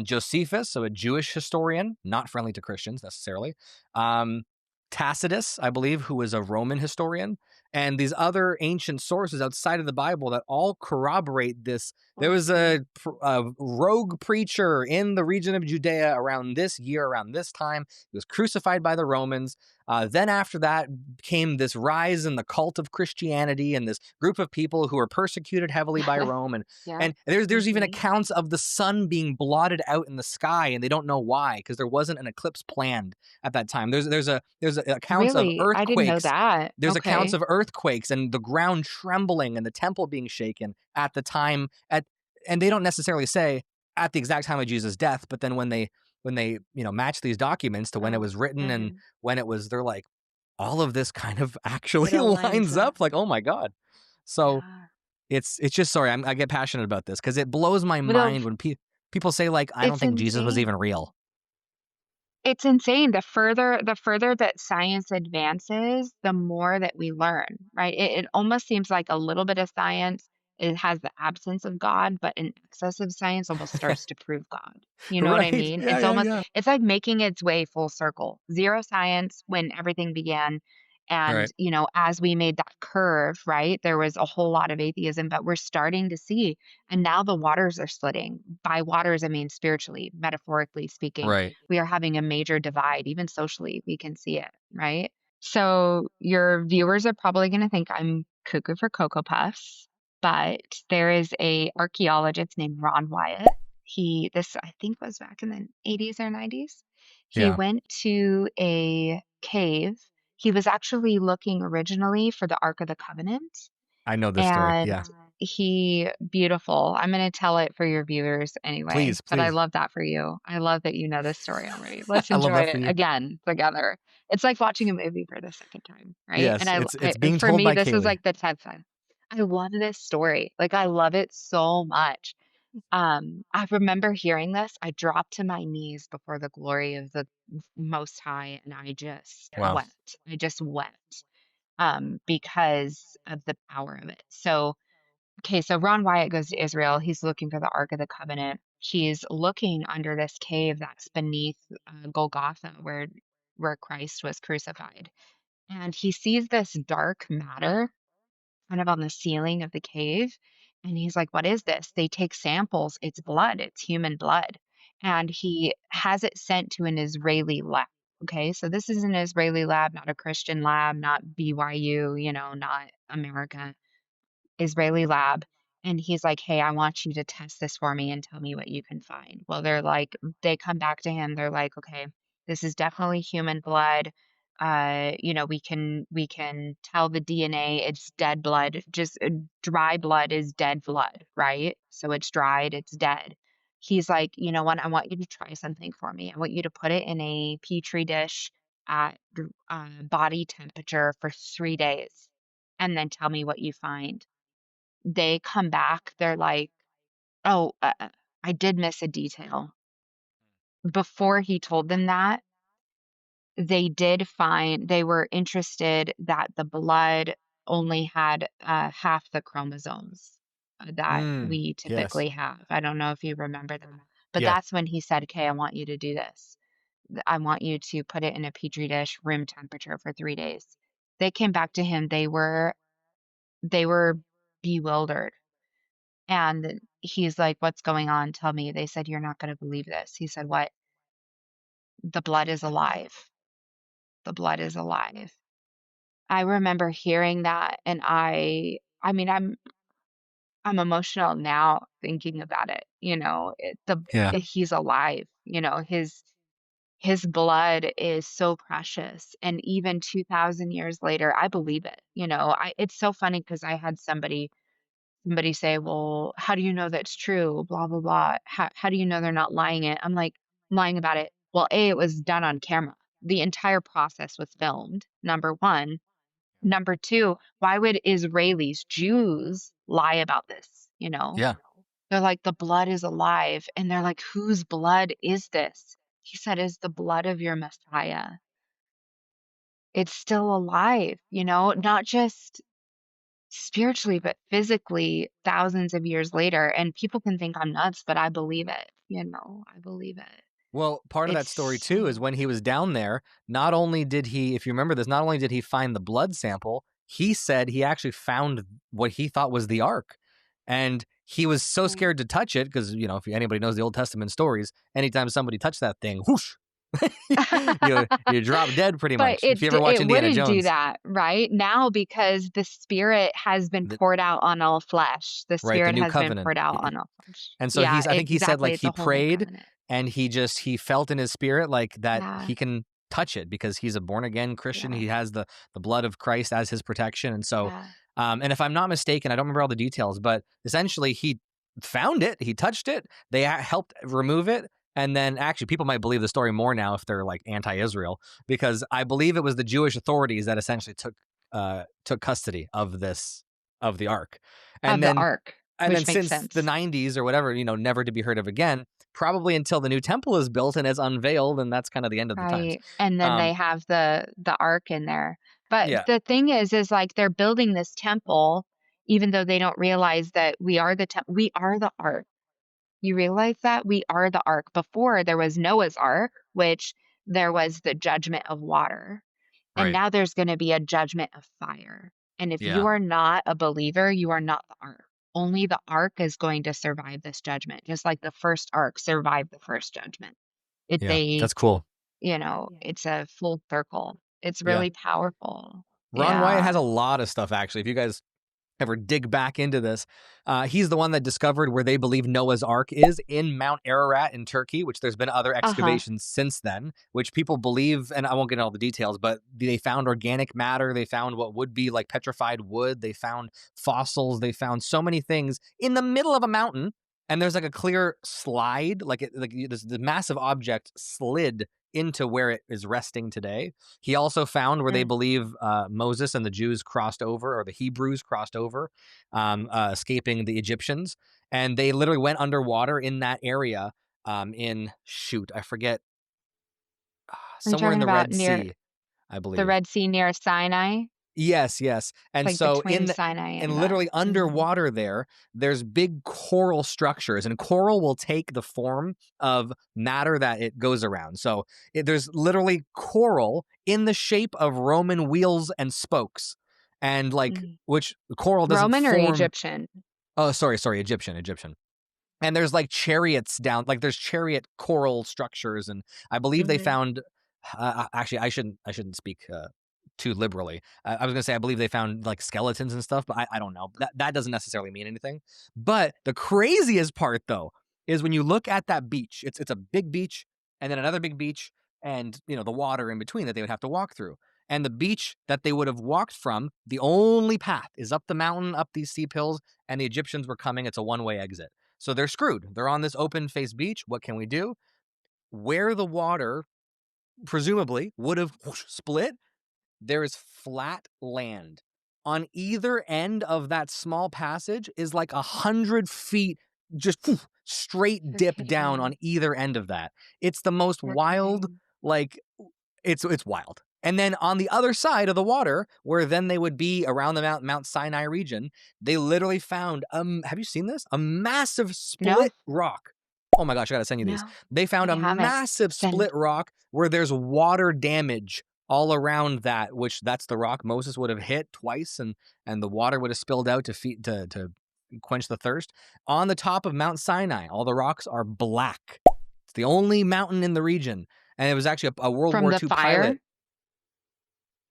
Josephus, so a Jewish historian, not friendly to Christians necessarily. Um, Tacitus, I believe, who was a Roman historian, and these other ancient sources outside of the Bible that all corroborate this. There was Mhm. a rogue preacher in the region of Judea around this year, around this time. He was crucified by the Romans. Then after that came this rise in the cult of Christianity and this group of people who were persecuted heavily by Rome. And Yeah. and there's even Mhm. accounts of the sun being blotted out in the sky, and they don't know why because there wasn't an eclipse planned at that time. There's accounts of Really? I didn't know earthquakes. that. There's accounts Okay. of earthquakes and the ground trembling and the temple being shaken at the time and they don't necessarily say at the exact time of Jesus' death, but then when they match these documents to when it Oh. was written and Mhm. when it was, they're like, all of this kind of actually It all lines lines up. up. Like, oh my god. So Yeah. it's just, sorry, I get passionate about this because it blows my But mind when people say like, I don't it's think Jesus was even insane. real. It's insane. The further that science advances, the more that we learn, right? It almost seems like a little bit of science, it has the absence of God, but an excess of science almost starts to prove God. You know what I Right? mean? Yeah, yeah, yeah. It's like making its way full circle. Zero science when everything began. And, Right. as we made that curve, right, there was a whole lot of atheism, but we're starting to see, and now the waters are splitting. By waters, I mean spiritually, metaphorically speaking, Right. we are having a major divide, even socially, we can see it, right? So your viewers are probably going to think I'm cuckoo for Cocoa Puffs, but there is a archaeologist named Ron Wyatt. This I think was back in the 80s or 90s. He Yeah. went to a cave. He was actually looking originally for the Ark of the Covenant, I know this story. and Yeah. he beautiful. I'm gonna tell it for your viewers anyway, Please, but I please. love that for you. I love that you know this story already. Let's I love enjoy that for it you. again together. It's like watching a movie for the second time, right? And Yes, it's I being for told me, by this is Kaelei. like the 10th time. I love this story. Like I love it so much. I remember hearing this. I dropped to my knees before the glory of the Most High, and I just Wow. wept. I just wept because of the power of it. So, okay, so Ron Wyatt goes to Israel. He's looking for the Ark of the Covenant. He's looking under this cave that's beneath Golgotha, where Christ was crucified, and he sees this dark matter kind of on the ceiling of the cave. And he's like, "What is this?" They take samples. It's blood. It's human blood, and he has it sent to an Israeli lab. Okay, so this is an Israeli lab, not a Christian lab, not BYU, not America. Israeli lab, and he's like, "Hey, I want you to test this for me and tell me what you can find." Well, they come back to him. They're like, "Okay, this is definitely human blood. We can tell the DNA. It's dead blood. Just dry blood is dead blood, right? So it's dried. It's dead." He's like, "You know what? I want you to try something for me. I want you to put it in a petri dish at body temperature for 3 days, and then tell me what you find." They come back, they're like, "Oh, I did miss a detail." Before he told them that, they were interested that the blood only had, half the chromosomes, that Mm, we yes. typically have. I don't know if you remember that, but Yes. that's when he said, "Okay, I want you to do this. I want you to put it in a petri dish, room temperature for 3 days." They came back to him, they were bewildered. And he's like, "What's going on? Tell me." They said, "You're not gonna believe this." He said, "What?" "The blood is alive. The blood is alive." I remember hearing that, and I mean, I'm emotional now thinking about it, Yeah. he's alive, his blood is so precious, and even 2,000 years later, I believe it, it's so funny because I had somebody say, "Well, how do you know that's true? Blah, blah, blah. How do you know they're not lying it?" I'm like, "Lying about it." Well, A, it was done on camera. The entire process was filmed, number 1. Number 2, why would Israelis, Jews lie about this, Yeah. They're like, "The blood is alive," and they're like, "Whose blood is this?" He said, "Is the blood of your Messiah. It's still alive, not just spiritually, but physically thousands of years later, and people can think I'm nuts, but I believe it, I believe it. Well, part of that It's story too is so when he was down there, not only did he, if you remember this, not only did he find the blood sample, he said he actually found what he thought was the ark. And he was so cool. scared to touch it because, if anybody knows the Old Testament stories, anytime somebody touched that thing, whoosh, you drop dead pretty But much. If you ever watch it Indiana wouldn't do Jones, that, right? Now because the Spirit has been the, poured out on all flesh. The right, the Spirit new has been covenant. poured out on all flesh. And so Yeah, I think he said exactly, like it's he a whole new prayed covenant. and he felt in his spirit like that Yeah, he can touch it because he's a born again Christian. yeah, He has the blood of Christ as his protection. And so, yeah. and if I'm not mistaken, I don't remember all the details, but essentially he found it, he touched it, they helped remove it. And then actually, people might believe the story more now if they're like anti-Israel, because I believe it was the Jewish authorities that essentially took custody of the ark, Of and the then ark, and then which makes since the sense. 90s or whatever, never to be heard of again, probably until the new temple is built and is unveiled, and that's kind of the end of the times. Right, and then Um, they have the ark in there. But yeah, the thing is, like, they're building this temple even though they don't realize that we are the ark. You realize that? We are the ark. Before, there was Noah's ark, which there was the judgment of water, and right. now there's gonna be a judgment of fire, and if Yeah, you are not a believer, you are not the ark. Only the ark is going to survive this judgment, just like the first ark survived the first judgment. It's yeah, a that's cool. it's a full circle. It's Yeah, really powerful. Ron Wyatt has Yeah. a lot of stuff actually. If you guys ever dig back into this, he's the one that discovered where they believe Noah's Ark is in Mount Ararat in Turkey, which there's been other Uh-huh. excavations since then, which people believe, and I won't get into all the details, but they found organic matter. They found what would be like petrified wood. They found fossils. They found so many things in the middle of a mountain. And there's like a clear slide, like this massive object slid into where it is resting today. He also found where they Mm. believe Moses and the Jews crossed over, or the Hebrews crossed over, escaping the Egyptians, and they literally went underwater in that area. In shoot, I forget, Are you somewhere in talking the about Red near Sea, I the believe. Red Sea near Sinai? Yes, yes. And Like so between Sinai and and the literally Mhm. underwater there's big coral structures, and coral will take the form of matter that it goes around. So there's literally coral in the shape of Roman wheels and spokes, and like Mhm. which coral doesn't Roman or form. Egyptian? Oh, sorry, Egyptian. And there's like chariots down, like there's chariot coral structures, and I believe they Mhm. found. Actually, I shouldn't speak too liberally. I was gonna say I believe they found like skeletons and stuff, but I don't know. That doesn't necessarily mean anything. But the craziest part though is when you look at that beach. It's a big beach and then another big beach, and the water in between that they would have to walk through. And the beach that they would have walked from, the only path is up the mountain, up these steep hills, and the Egyptians were coming. It's a one-way exit. So they're screwed. They're on this open face beach. What can we do? Where the water presumably would have split, there is flat land. On either end of that small passage is like 100 feet, just straight You're dip down kidding. on either end of that. It's the most You're wild, kidding. like it's wild. And then on the other side of the water, where then they would be around the Mount Sinai region, they literally found have you seen this? A massive No, split rock. Oh my gosh, I gotta send you these. no, They found I a haven't. massive split Send. rock where there's water damage all around that, which that's the rock Moses would have hit twice, and the water would have spilled out to feed to quench the thirst. On the top of Mount Sinai, all the rocks are black. It's the only mountain in the region. And it was actually a World From War the II pilot.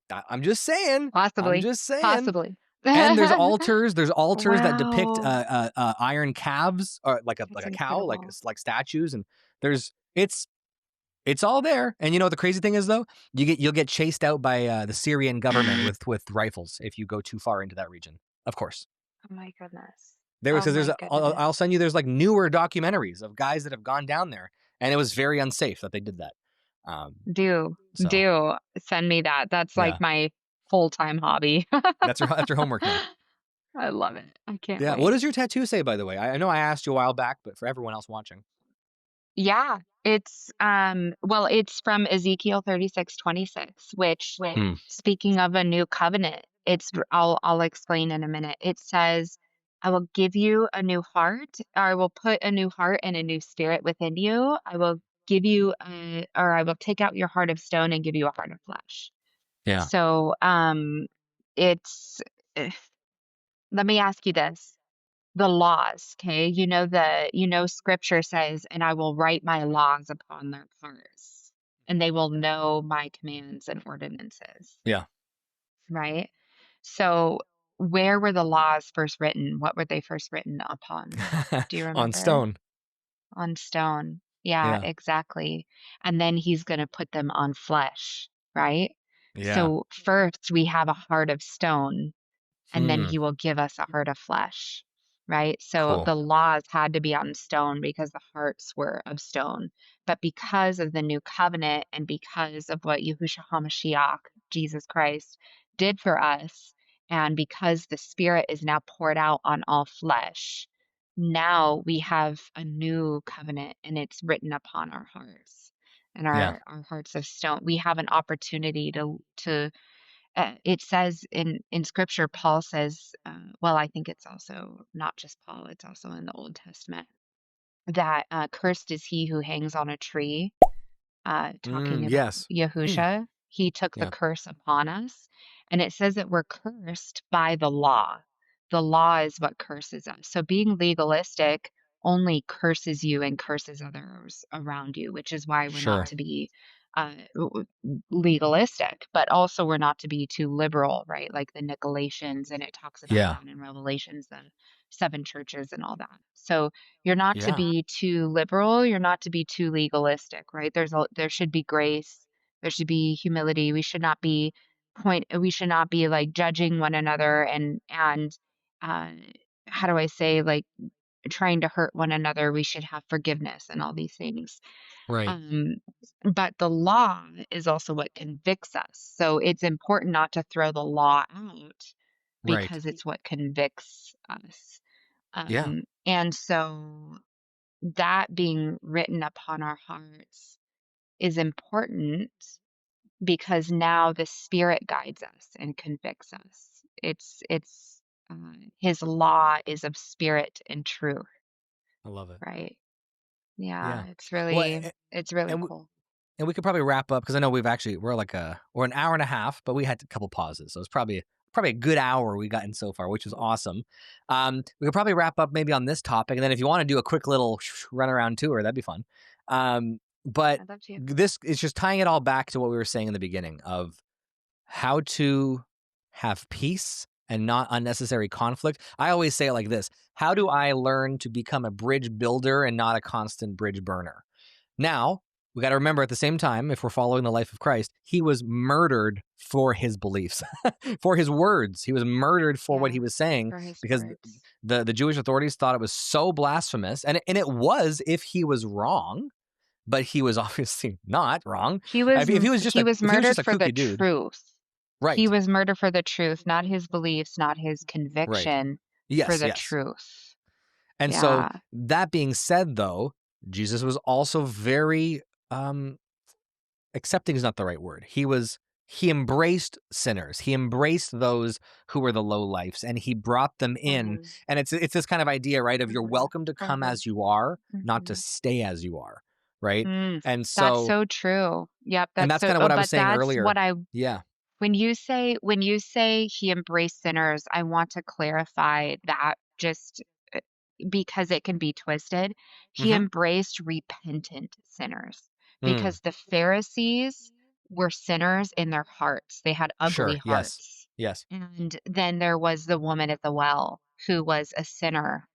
fire? I'm just saying. I'm Possibly. just saying. Possibly. And there's altars. There's altars that depict Wow. iron calves, or like That's a cow, incredible. like statues. And there's it's all there. And you know what the crazy thing is though? You'll get chased out by the Syrian government with rifles if you go too far into that region. Of course. Oh my goodness. There was Oh because my I'll goodness. send you, there's like newer documentaries of guys that have gone down there, and it was very unsafe that they did that. Um, Do, so do send me that. That's like yeah, my full-time hobby. that's your homework now. I love it. I can't Yeah. What wait. does your tattoo say, by the way? I know I asked you a while back, but for everyone else watching. Yeah, it's well, it's from Ezekiel 36:26, which, Hmm. speaking of a new covenant, I'll explain in a minute. It says, I will give you a new heart, or I will put a new heart and a new spirit within you. I will give you or I will take out your heart of stone and give you a heart of flesh. Yeah. So, it's eh, let me ask you this. The laws, okay? Scripture says, "And I will write my laws upon their hearts, and they will know my commands and ordinances," Yeah. right? So, where were the laws first written? What were they first written upon? Do you On remember? stone. On stone. Yeah, Yeah. exactly. And then he's gonna put them on flesh, right? Yeah. So, first we have a heart of stone, and then Hmm. he will give us a heart of flesh, right? So Cool. the laws had to be on stone because the hearts were of stone. But because of the new covenant and because of what Yahushua HaMashiach, Jesus Christ, did for us, and because the Spirit is now poured out on all flesh, now we have a new covenant and it's written upon our hearts and Yeah. our hearts of stone. We have an opportunity to it says in scripture, Paul says, well, I think it's also not just Paul, it's also in the Old Testament, that cursed is he who hangs on a tree, talking about Yes. Yahusha. He took the Yeah. curse upon us. And it says that we're cursed by the law. The law is what curses us. So being legalistic only curses you and curses others around you, which is why we're not Sure. to be legalistic, but also we're not to be too liberal, right? Like the Nicolaitans, and it talks about Yeah. that in Revelations, the seven churches and all that. So you're not to Yeah. be too liberal, you're not to be too legalistic, right? There should be grace, there should be humility. We should not be like judging one another and uh how do I say, like trying to hurt one another. We should have forgiveness and all these things. Right. Um but the law is also what convicts us. So it's important not to throw the law out Right. because it's what convicts us. Yeah. And so that being written upon our hearts is important because now the Spirit guides us and convicts us. His law is of spirit and truth, I love it. right? Yeah, Yeah. Well, it's really and cool. we could probably wrap up because I know we're an hour and a half, but we had a couple pauses, so it's probably a good hour we gotten so far, which is awesome. We could probably wrap up maybe on this topic, and then if you want to do a quick little run around tour, that'd be fun. But I'd love to. this is just tying it all back to what we were saying in the beginning of how to have peace and not unnecessary conflict. I always say it like this: how do I learn to become a bridge builder and not a constant bridge burner? Now, we got to remember at the same time, if we're following the life of Christ, he was murdered for his beliefs, for his words. He was murdered for what Yeah, he was saying for his because words. the Jewish authorities thought it was so blasphemous. And it was if he was wrong, but he was obviously not wrong. If he was just He was murdered a for the kooky dude, truth. He right, was murdered for the truth, not his beliefs, not his right. conviction, for Yes, the yes. truth. And so Yeah. that being said, though, Jesus was also very accepting is not the right word. He embraced sinners. He embraced those who were the low lifes and he brought them in. Mhm. And it's this kind of idea, right? Of you're Mhm. welcome to come Mhm. as you are, not to Mhm. stay as you are, right? Mm, And that's so so true. Yep, and that's that's so kind of what I was but saying that's what earlier. I Yeah. when you say he embraced sinners, I want to clarify that just uh, because it can be twisted. He Mhm. embraced repentant sinners Mm. because the Pharisees were sinners in their hearts. They had ugly Sure. Yes. hearts. Yes. And then there was the woman at the well who was a sinner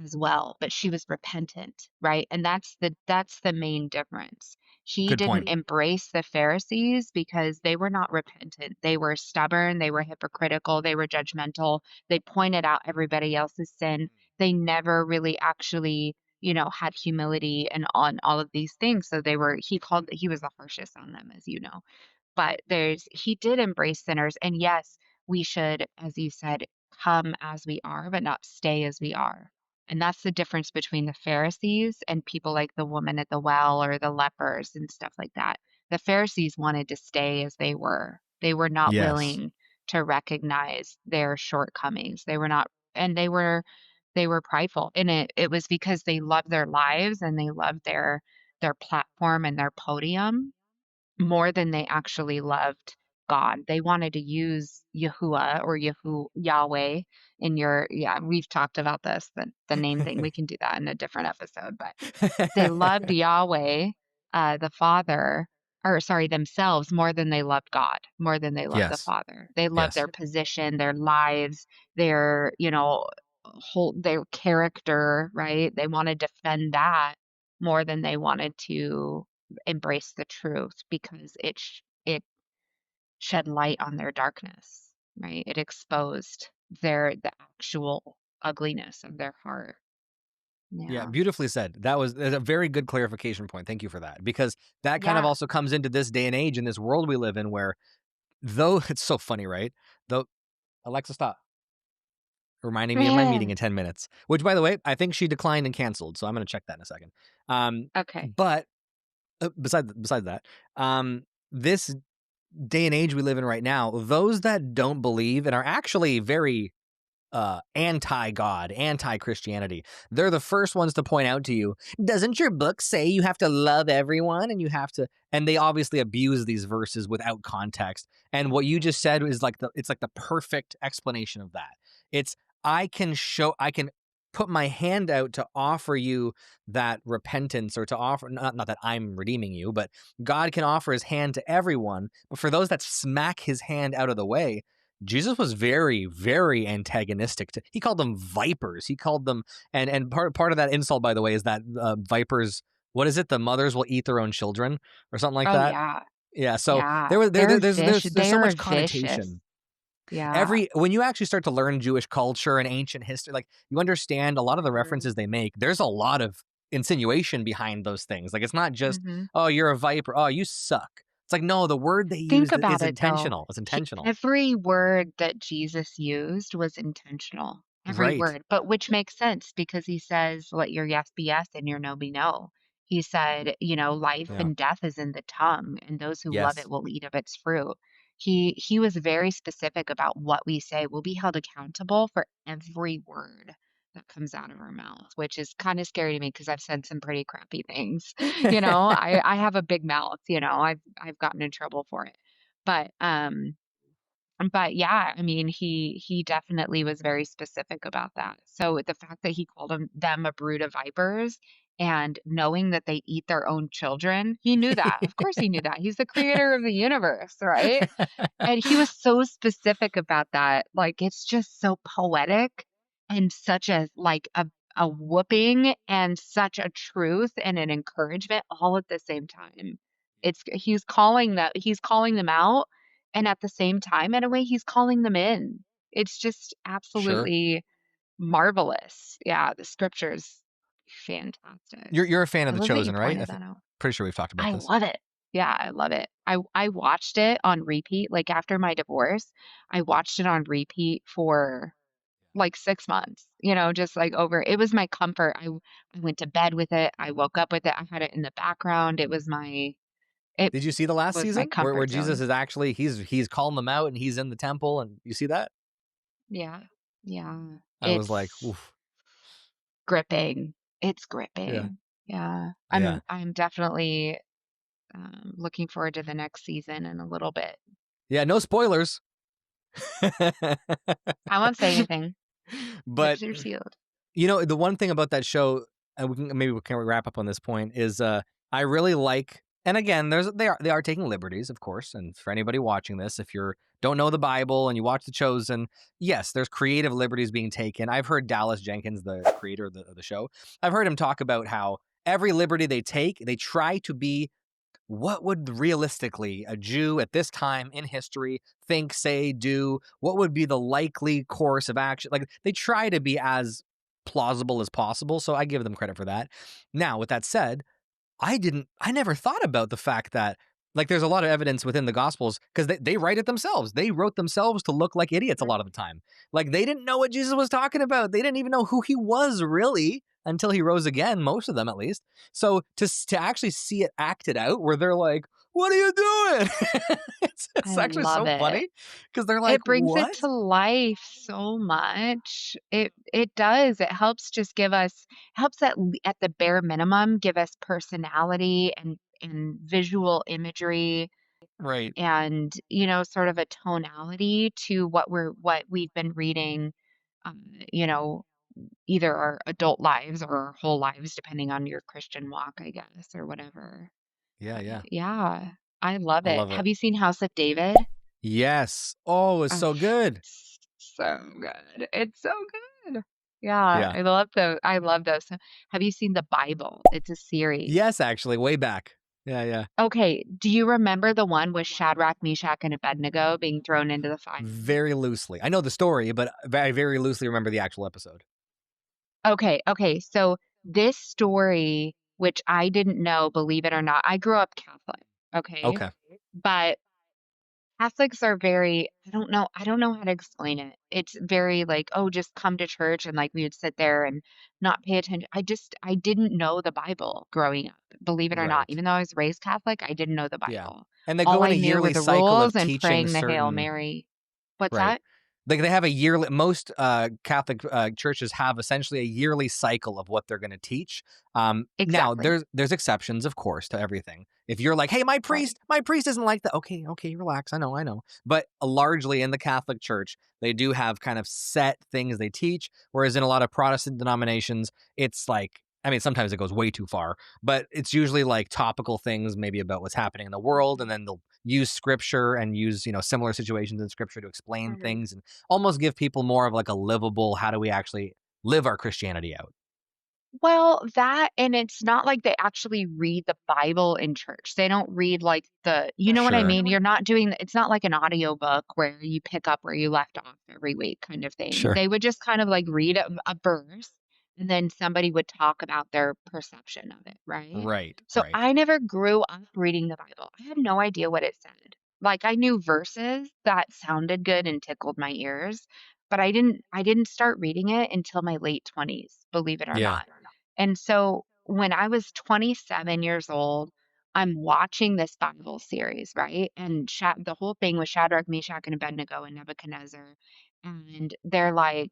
as well, but she was repentant, right? And that's the main difference. He Good didn't point. embrace the Pharisees because they were not repentant. They were stubborn, they were hypocritical, they were judgmental. They pointed out everybody else's sin. They never really actually, had humility and on all of these things. So he was the harshest on them, as you know. But he did embrace sinners, and yes, we should, as you said, come as we are, but not stay as we are. And that's the difference between the Pharisees and people like the woman at the well or the lepers and stuff like that. The Pharisees wanted to stay as they were. They were not Yes. willing to recognize their shortcomings. They were prideful. And it was because they loved their lives and they loved their platform and their podium more than they actually loved God. They wanted to use Yahuwah or Yahweh in yeah, we've talked about this, the name thing. We can do that in a different episode, but they loved Yahweh, the Father, or sorry, themselves more than they loved God, more than they loved the Yes. Father. They loved Yes. their position, their lives, their, whole their character, right? They wanted to defend that more than they wanted to embrace the truth because it shed light on their darkness, right? It exposed the actual ugliness of their heart. Yeah, Yeah. beautifully said. That's a very good clarification point. Thank you for that. Because that kind of Yeah. also comes into this day and age in this world we live in where though it's so funny, right? Though Alexa, stop. Reminding me of my meeting in 10 minutes. Which by the way, I think she declined and canceled. So I'm gonna check that in a second. Okay. But besides that, this day and age we live in right now, those that don't believe and are actually very anti-God, anti-Christianity. They're the first ones to point out to you, doesn't your book say you have to love everyone and you have to, and they obviously abuse these verses without context. And what you just said is it's like the perfect explanation of that. It's I can put my hand out to offer you that repentance or to offer not that I'm redeeming you, but God can offer his hand to everyone. But for those that smack his hand out of the way, Jesus was very, very antagonistic to. He called them vipers. He called them, and part of that insult, by the way, is that vipers. What is it? The mothers will eat their own children, or something like Oh, that. yeah. Yeah. So Yeah. there was They're there's they so are much vicious. connotation. Yeah. When you actually start to learn Jewish culture and ancient history, like you understand a lot of the Mhm. references they make. There's a lot of insinuation behind those things. Like it's not just, Mhm. oh, you're a viper. Oh, you suck. It's like no, the word they Think used about is it though. intentional. It's intentional. Every word that Jesus used was intentional. Every Right. word, but which makes sense because he says, "Let your yes be yes and your no be no." He said, "Life Yeah. and death is in the tongue, and those who love it Yes. will eat of its fruit." He was very specific about what we say. We'll be held accountable for every word that comes out of our mouth, which is kind of scary to me because I've said some pretty crappy things. I have a big mouth, I've gotten in trouble for it. But but yeah, I mean, he definitely was very specific about that. So the fact that he called them a brood of vipers and knowing that they eat their own children, he knew that. Of course he knew that. He's the creator of the universe, right? And he was so specific about that. Like, it's just so poetic and such a whooping and such a truth and an encouragement all at the same time. He's calling them out, and at the same time, in a way, he's calling them in. It's just Sure. absolutely marvelous. Yeah, the scripture's fantastic. You're So a fan of I The love that you Chosen, right? pointed that out. Pretty sure we've talked about I this. love it. Yeah, I love it. I watched it on repeat, like, after my divorce, I watched it on repeat for, like, 6 months, just, like, over it was my comfort. I went to bed with it, I woke up with it, I had it in the background, it Did you see the last was my season where comfort Jesus zone. is actually he's calling them out and he's in the temple and you see that? Yeah, yeah. I was like, It's oof. gripping. It's Yeah. gripping. Yeah. I'm Yeah. I'm definitely, looking forward to the next season in a little bit. Yeah, no spoilers. I won't say anything. But Lips are sealed. the one thing about that show, and we can wrap up on this point, is I really like, and again, they are taking liberties, of course. And for anybody watching this, if you don't know the Bible and you watch The Chosen, yes, there's creative liberties being taken. I've heard Dallas Jenkins, the creator of the show, I've heard him talk about how every liberty they take, they try to be what would realistically a Jew at this time in history think, say, do? What would be the likely course of action? Like they try to be as plausible as possible. So I give them credit for that. Now, with that said, I never thought about the fact that like there's a lot of evidence within the gospels because they write it themselves. They wrote themselves to look like idiots a lot of the time. Like they didn't know what Jesus was talking about. They didn't even know who he was really until he rose again, most of them at least. So to actually see it acted out where they're like, what are you doing? it's I actually love so it. funny because they're like, It brings it what? to life so much. It does. It helps just give us helps at the bare minimum give us personality and visual imagery Right. and, sort of a tonality to what we've been reading, um, you know, either our adult lives or our whole lives, depending on your Christian walk, I guess, or whatever. Yeah, But yeah. yeah, I love I it. love Have it. you seen House of David? Yes. Oh, it's Oh, so good. it's so good. It's so good. Yeah, Yeah. I love those. So, have you seen the Bible? It's a series. Yes, actually, way back. Yeah, yeah. Okay, do you remember the one with Shadrach, Meshach, and Abednego being thrown into the fire? Very loosely. I know the story, but I very loosely remember the actual episode. Okay, okay. So this story, which I didn't know, believe it or not, I grew up Catholic. Okay. Okay. But Catholics are very, I don't know how to explain it. It's very like, oh, just come to church and like we would sit there and not pay attention. I didn't know the Bible growing up, believe it or not. Right. Even though I was raised Catholic, I didn't know the Yeah. Bible. And they All go in I a knew were yearly the cycle rules of and teaching praying the Hail certain. Mary. What's Right. that? Like they have a yearly, most Catholic churches have essentially a yearly cycle of what they're going to teach. Now Exactly. there's exceptions, of course, to everything. If you're like, hey, Right. my priest isn't like that. Okay, okay, relax. I know. But largely in the Catholic Church, they do have kind of set things they teach. Whereas in a lot of Protestant denominations, it's like, I mean, sometimes it goes way too far, but it's usually like topical things, maybe about what's happening in the world, and Mhm. then they'll use scripture and use similar situations in scripture to explain Mhm. things and almost give people more of like a livable, how do we actually live our Christianity out? Well, that and it's not like they actually read the Bible in church. They don't read like you know what I Sure. mean? You're not doing it's not like an audiobook where you pick up where you left off every week kind of thing. Sure. They would just kind of like read a verse and then somebody would talk about their perception of it, right? Right. So Right. I never grew up reading the Bible. I had no idea what it said. Like I knew verses that sounded good and tickled my ears, but I didn't start reading it until my late 20s, believe it or Yeah. not. And so when I was 27 years old, I'm watching this Bible series, right? And the whole thing was Shadrach, Meshach, and Abednego and Nebuchadnezzar. And they're like,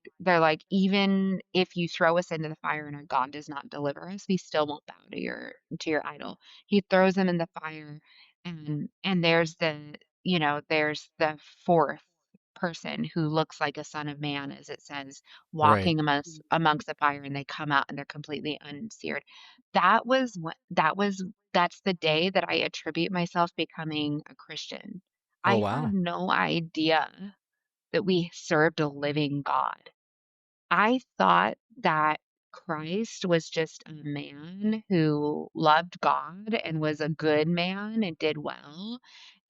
even if you throw us into the fire and our God does not deliver us, we still won't bow to your idol. He throws them in the fire, and there's the fourth person who looks like a son of man, as it says, Right. walking amongst the fire, and they come out and they're completely unseared. That's the day that I attribute myself becoming a Christian. Oh, I had wow. no idea that we served a living God. I thought that Christ was just a man who loved God and was a good man and did well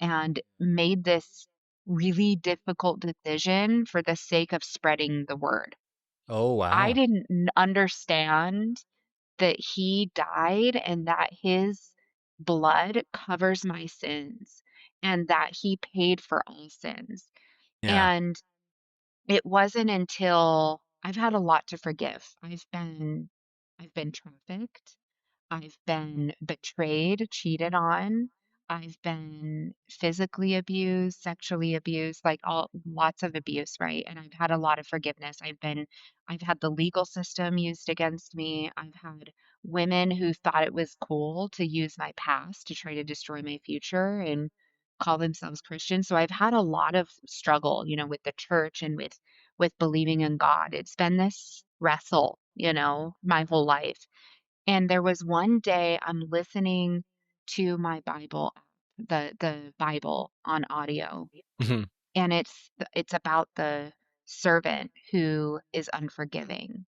and made this really difficult decision for the sake of spreading the word. Oh, I wow. didn't understand that he died and that his blood covers my sins and that he paid for all sins. Yeah. And it wasn't until I've had a lot to forgive. I've been trafficked. I've been betrayed, cheated on. I've been physically abused, sexually abused, like all lots of abuse, right? And I've had a lot of forgiveness. I've had the legal system used against me. I've had women who thought it was cool to use my past to try to destroy my future and call themselves Christian. So I've had a lot of struggle, with the church and with with believing in God. It's been this wrestle, my whole life. And there was one day I'm listening to my Bible, the Bible on audio, Mhm. and it's about the servant who is unforgiving.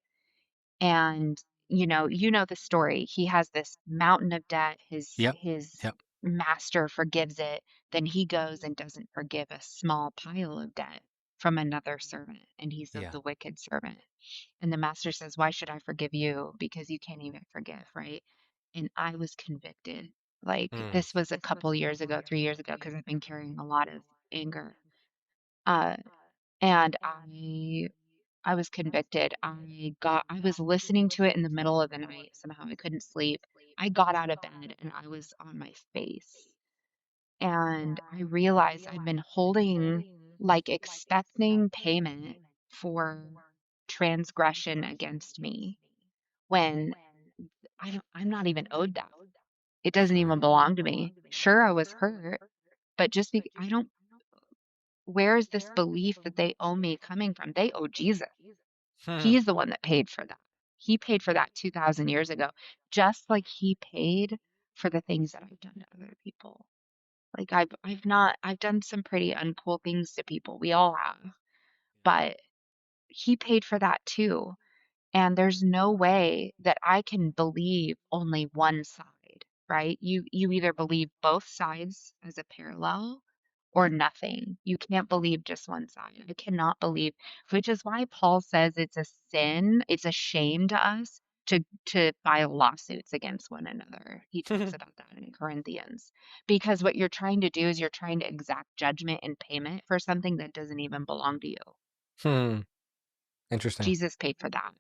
And you know the story. He has this mountain of debt. His Yep. his Yep. master forgives it. Then he goes and doesn't forgive a small pile of debt from another servant, and he's of Yeah. the wicked servant. And the master says, "Why should I forgive you? Because you can't even forgive, right?" And I was convicted. Like Mm. this was a couple years ago, 3 years ago, because I've been carrying a lot of anger. Uh, and I was convicted. I was listening to it in the middle of the night. Somehow I couldn't sleep. I got out of bed and I was on my face. And I realized I'd been holding, like, expecting payment for transgression against me when I'm not even owed that. It doesn't even belong to me. Sure, I was hurt, but I don't, where is this belief that they owe me coming from? They owe Jesus. Hmm. He's the one that paid for that. He paid for that 2,000 years ago, just like he paid for the things that I've done to other people. Like I've done some pretty uncool things to people. We all have. But he paid for that too. And there's no way that I can believe only one side, right? You either believe both sides as a parallel or nothing. You can't believe just one side. I cannot believe, which is why Paul says it's a sin, it's a shame to us to file lawsuits against one another. He talks about that in Corinthians. Because what you're trying to do is you're trying to exact judgment and payment for something that doesn't even belong to you. Hmm. Interesting. Jesus paid for that.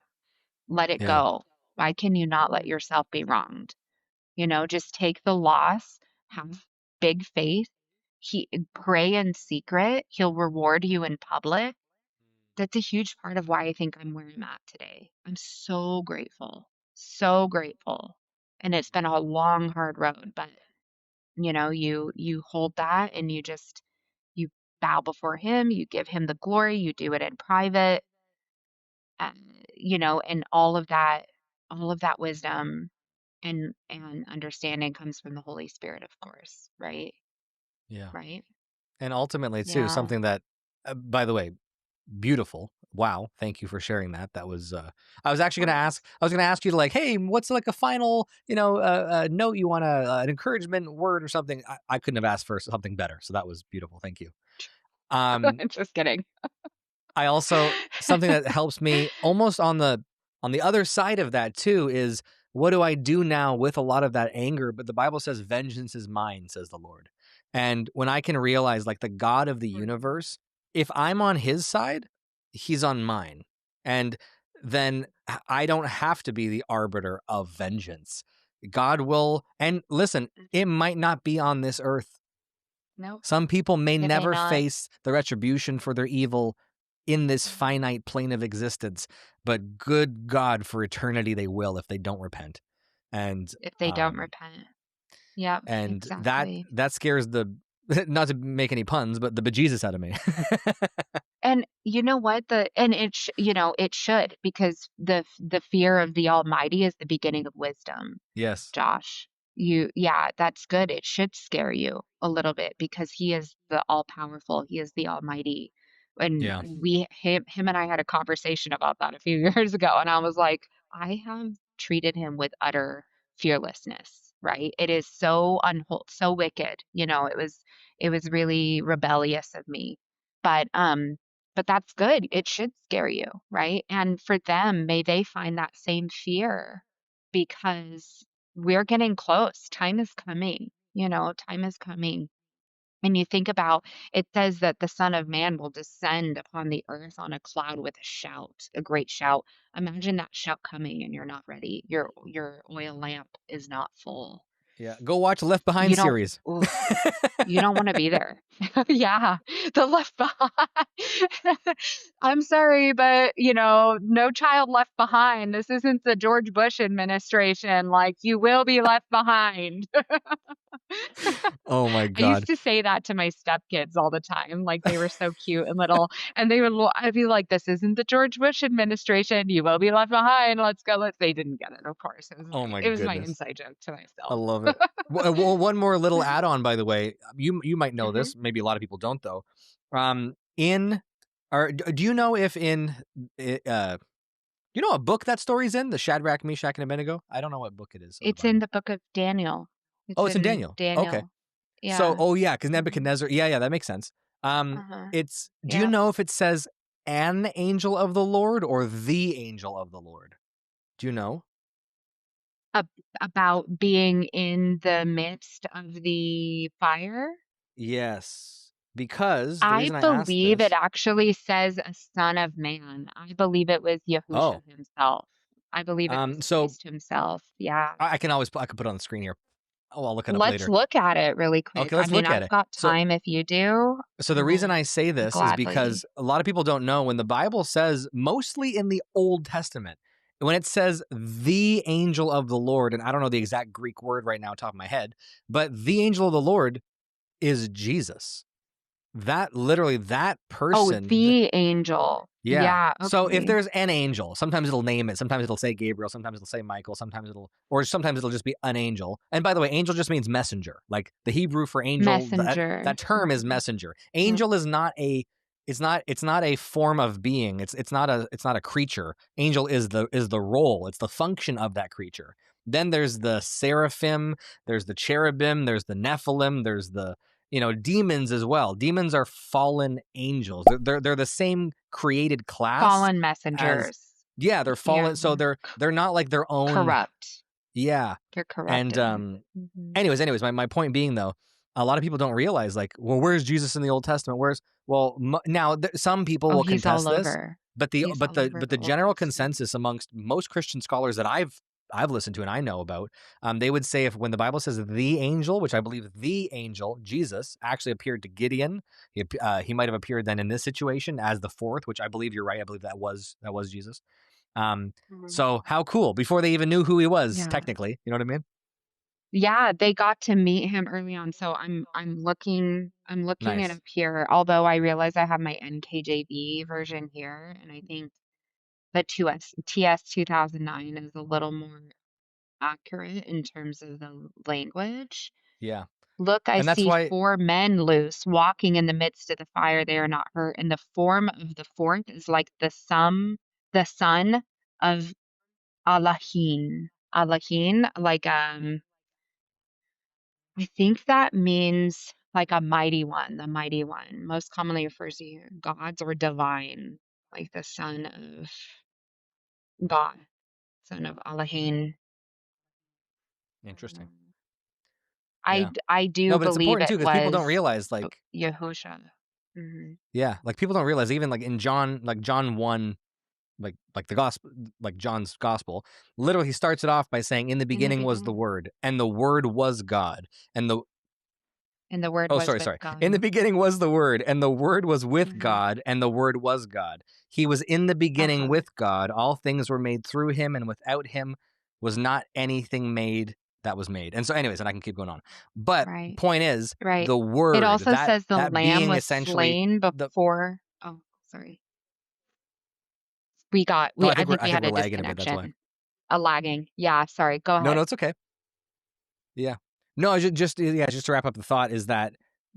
Let it Yeah. go. Why can you not let yourself be wronged? Just take the loss, have big faith. Pray in secret. He'll reward you in public. That's a huge part of why I think I'm where I'm at today. I'm so grateful. So grateful. And it's been a long, hard road, but you hold that and you bow before him, you give him the glory, you do it in private, uh, and all of that wisdom and understanding comes from the Holy Spirit, of course, right? Yeah. Right? And ultimately, too, Yeah. something that, by the way, beautiful. Wow. Thank you for sharing that. That was, I was Of actually going to ask, course. I was going to ask you to, like, hey, what's like a final, note you want an encouragement word or something. I couldn't have asked for something better. So that was beautiful. Thank you. Um, Just kidding. I also something that helps me almost on the other side of that too is what do I do now with a lot of that anger? But the Bible says, vengeance is mine, says the Lord. And when I can realize, like, the God of the universe, if I'm on his side, he's on mine. And then I don't have to be the arbiter of vengeance. God will, and listen, it might not be on this earth. Nope, Some people may it may never not. face the retribution for their evil in this finite plane of existence, but good God, for eternity they will if they don't repent. And If they don't um repent. Yep, and that exactly. that scares the not to make any puns, but the bejesus out of me. And you know what? It should, because the fear of the Almighty is the beginning of wisdom. Yes. Josh. Yeah, that's good. It should scare you a little bit because he is the all powerful. He is the almighty. And Yeah. him and I had a conversation about that a few years ago. And I was like, I have treated him with utter fearlessness, right? It is so wicked. It was really rebellious of me. But that's good. It should scare you, right? And for them, may they find that same fear because we're getting close. Time is coming. Time is coming. And you think about, it says that the Son of Man will descend upon the earth on a cloud with a shout, a great shout. Imagine that shout coming and you're not ready. Your oil lamp is not full. Yeah. Go watch Left Behind You don't series. oof, you don't want to be there. Yeah, the left behind. I'm sorry, but no child left behind. This isn't the George Bush administration. Like, you will be left behind. Oh my I used god. to say that to my stepkids all the time, like, they were so cute and little, and they would I'd be like, "This isn't the George Bush administration, you will be left behind, let's go, let's" they didn't get it, of course, Oh my it was my goodness. inside joke to I myself. love it. Well, one more little add-on, by the way. You might know Mhm. this. Maybe a lot of people don't, though. In or do you know if in you know a book that story's in the Shadrach, Meshach, and Abednego? I don't know what book it is of the It's in Bible. the book of Daniel. Oh, It's it's in in Daniel. Okay. Daniel. So, Yeah. oh yeah, because Mhm. Nebuchadnezzar. Yeah, yeah, that makes sense. Uh-huh. It's. Do you Yep. know if it says an angel of the Lord or the angel of the Lord? Do you know? Ab about being in the midst of the fire? Yes, because the I reason I asked believe it this. actually says a son of man. I believe it was Yahusha Oh, himself. I believe it was so Christ himself. Yeah. I can always I can put it on the screen here. Oh, I'll look it up Let's later. look at it really Okay, quick. I let's mean, look at I've it. got So time if you do. the reason I'll I say this is because gladly. a lot of people don't know when the Bible says, mostly in the Old Testament, when it says the angel of the Lord, and I don't know the exact Greek word right now, top of my head, but the angel of the Lord is Jesus. That literally, that Oh, person, the angel. yeah. Yeah, So if okay. there's an angel, sometimes it'll name it. Sometimes it'll say Gabriel. Sometimes it'll say Michael. Sometimes it'll just be an angel. And by the way, angel just means messenger. Like the Hebrew for angel, that Messenger. term is Mhm. messenger. Mm. Angel is not a, it's not a form of being. It's not a creature. Angel is the role. It's the function of that creature. Then there's the seraphim. There's the cherubim. There's the Nephilim. There's the demons as well. Demons are fallen angels. They're the same created class Fallen as, messengers. yeah, they're Yeah. fallen. So they're not like their own. Corrupt. Yeah. They're And corrupted. Mhm. anyways, my point being though, a lot of people don't realize, like, well, where's Jesus in the Old Testament? Now some people Oh, will he's all contest this, over. but the He's but all the over but the the Old general Testament. consensus amongst most Christian scholars that I've listened to and I know about, they would say if when the Bible says the angel, which I believe the angel Jesus actually appeared to Gideon, he might have appeared then in this situation as the fourth, which I believe you're right. I believe that was Jesus. Um, Mhm. so how cool before they even knew who he was, Yeah. technically, you know what I mean? Yeah, they got to meet him early on, so I'm looking it Nice. up here, although I realize I have my NKJV version here, and I think the 2S TS 2009 is a little more accurate in terms of the language. Yeah. Look, I And that's see why. 4 men loose, walking in the midst of the fire, they are not hurt, and the form of the fourth is like the son of Allahin. Allahin, like, I think that means like a mighty one, the mighty one, most commonly refers to gods or divine, like the son of God, son of Allahin. Interesting. Um, Yeah. I No, do but it's believe important too it because people don't was realize, like, Yahusha. Mhm. yeah, like people don't realize even like in John, like John 1, like the gospel, like John's gospel, literally he starts it off by saying, "In the In the beginning was the beginning. Word, and the Word was God, and the And the word oh, was sorry, with sorry. In the God. beginning was the Word, and the Word was with Mhm. God, and the Word was God. He was in the beginning Uh-huh. with God. All things were made through him, and without him was not anything made that was made." And so, anyways, and I can keep going on. But Right. point is, Right. the It Word, also that says the that lamb being was essentially slain the. before. Oh, sorry. Oh, I think I we think had we're a lagging a bit. That's why. disconnection. A lagging. Yeah, sorry. Go No, no, ahead. it's okay. Yeah. No, just to wrap up the thought is that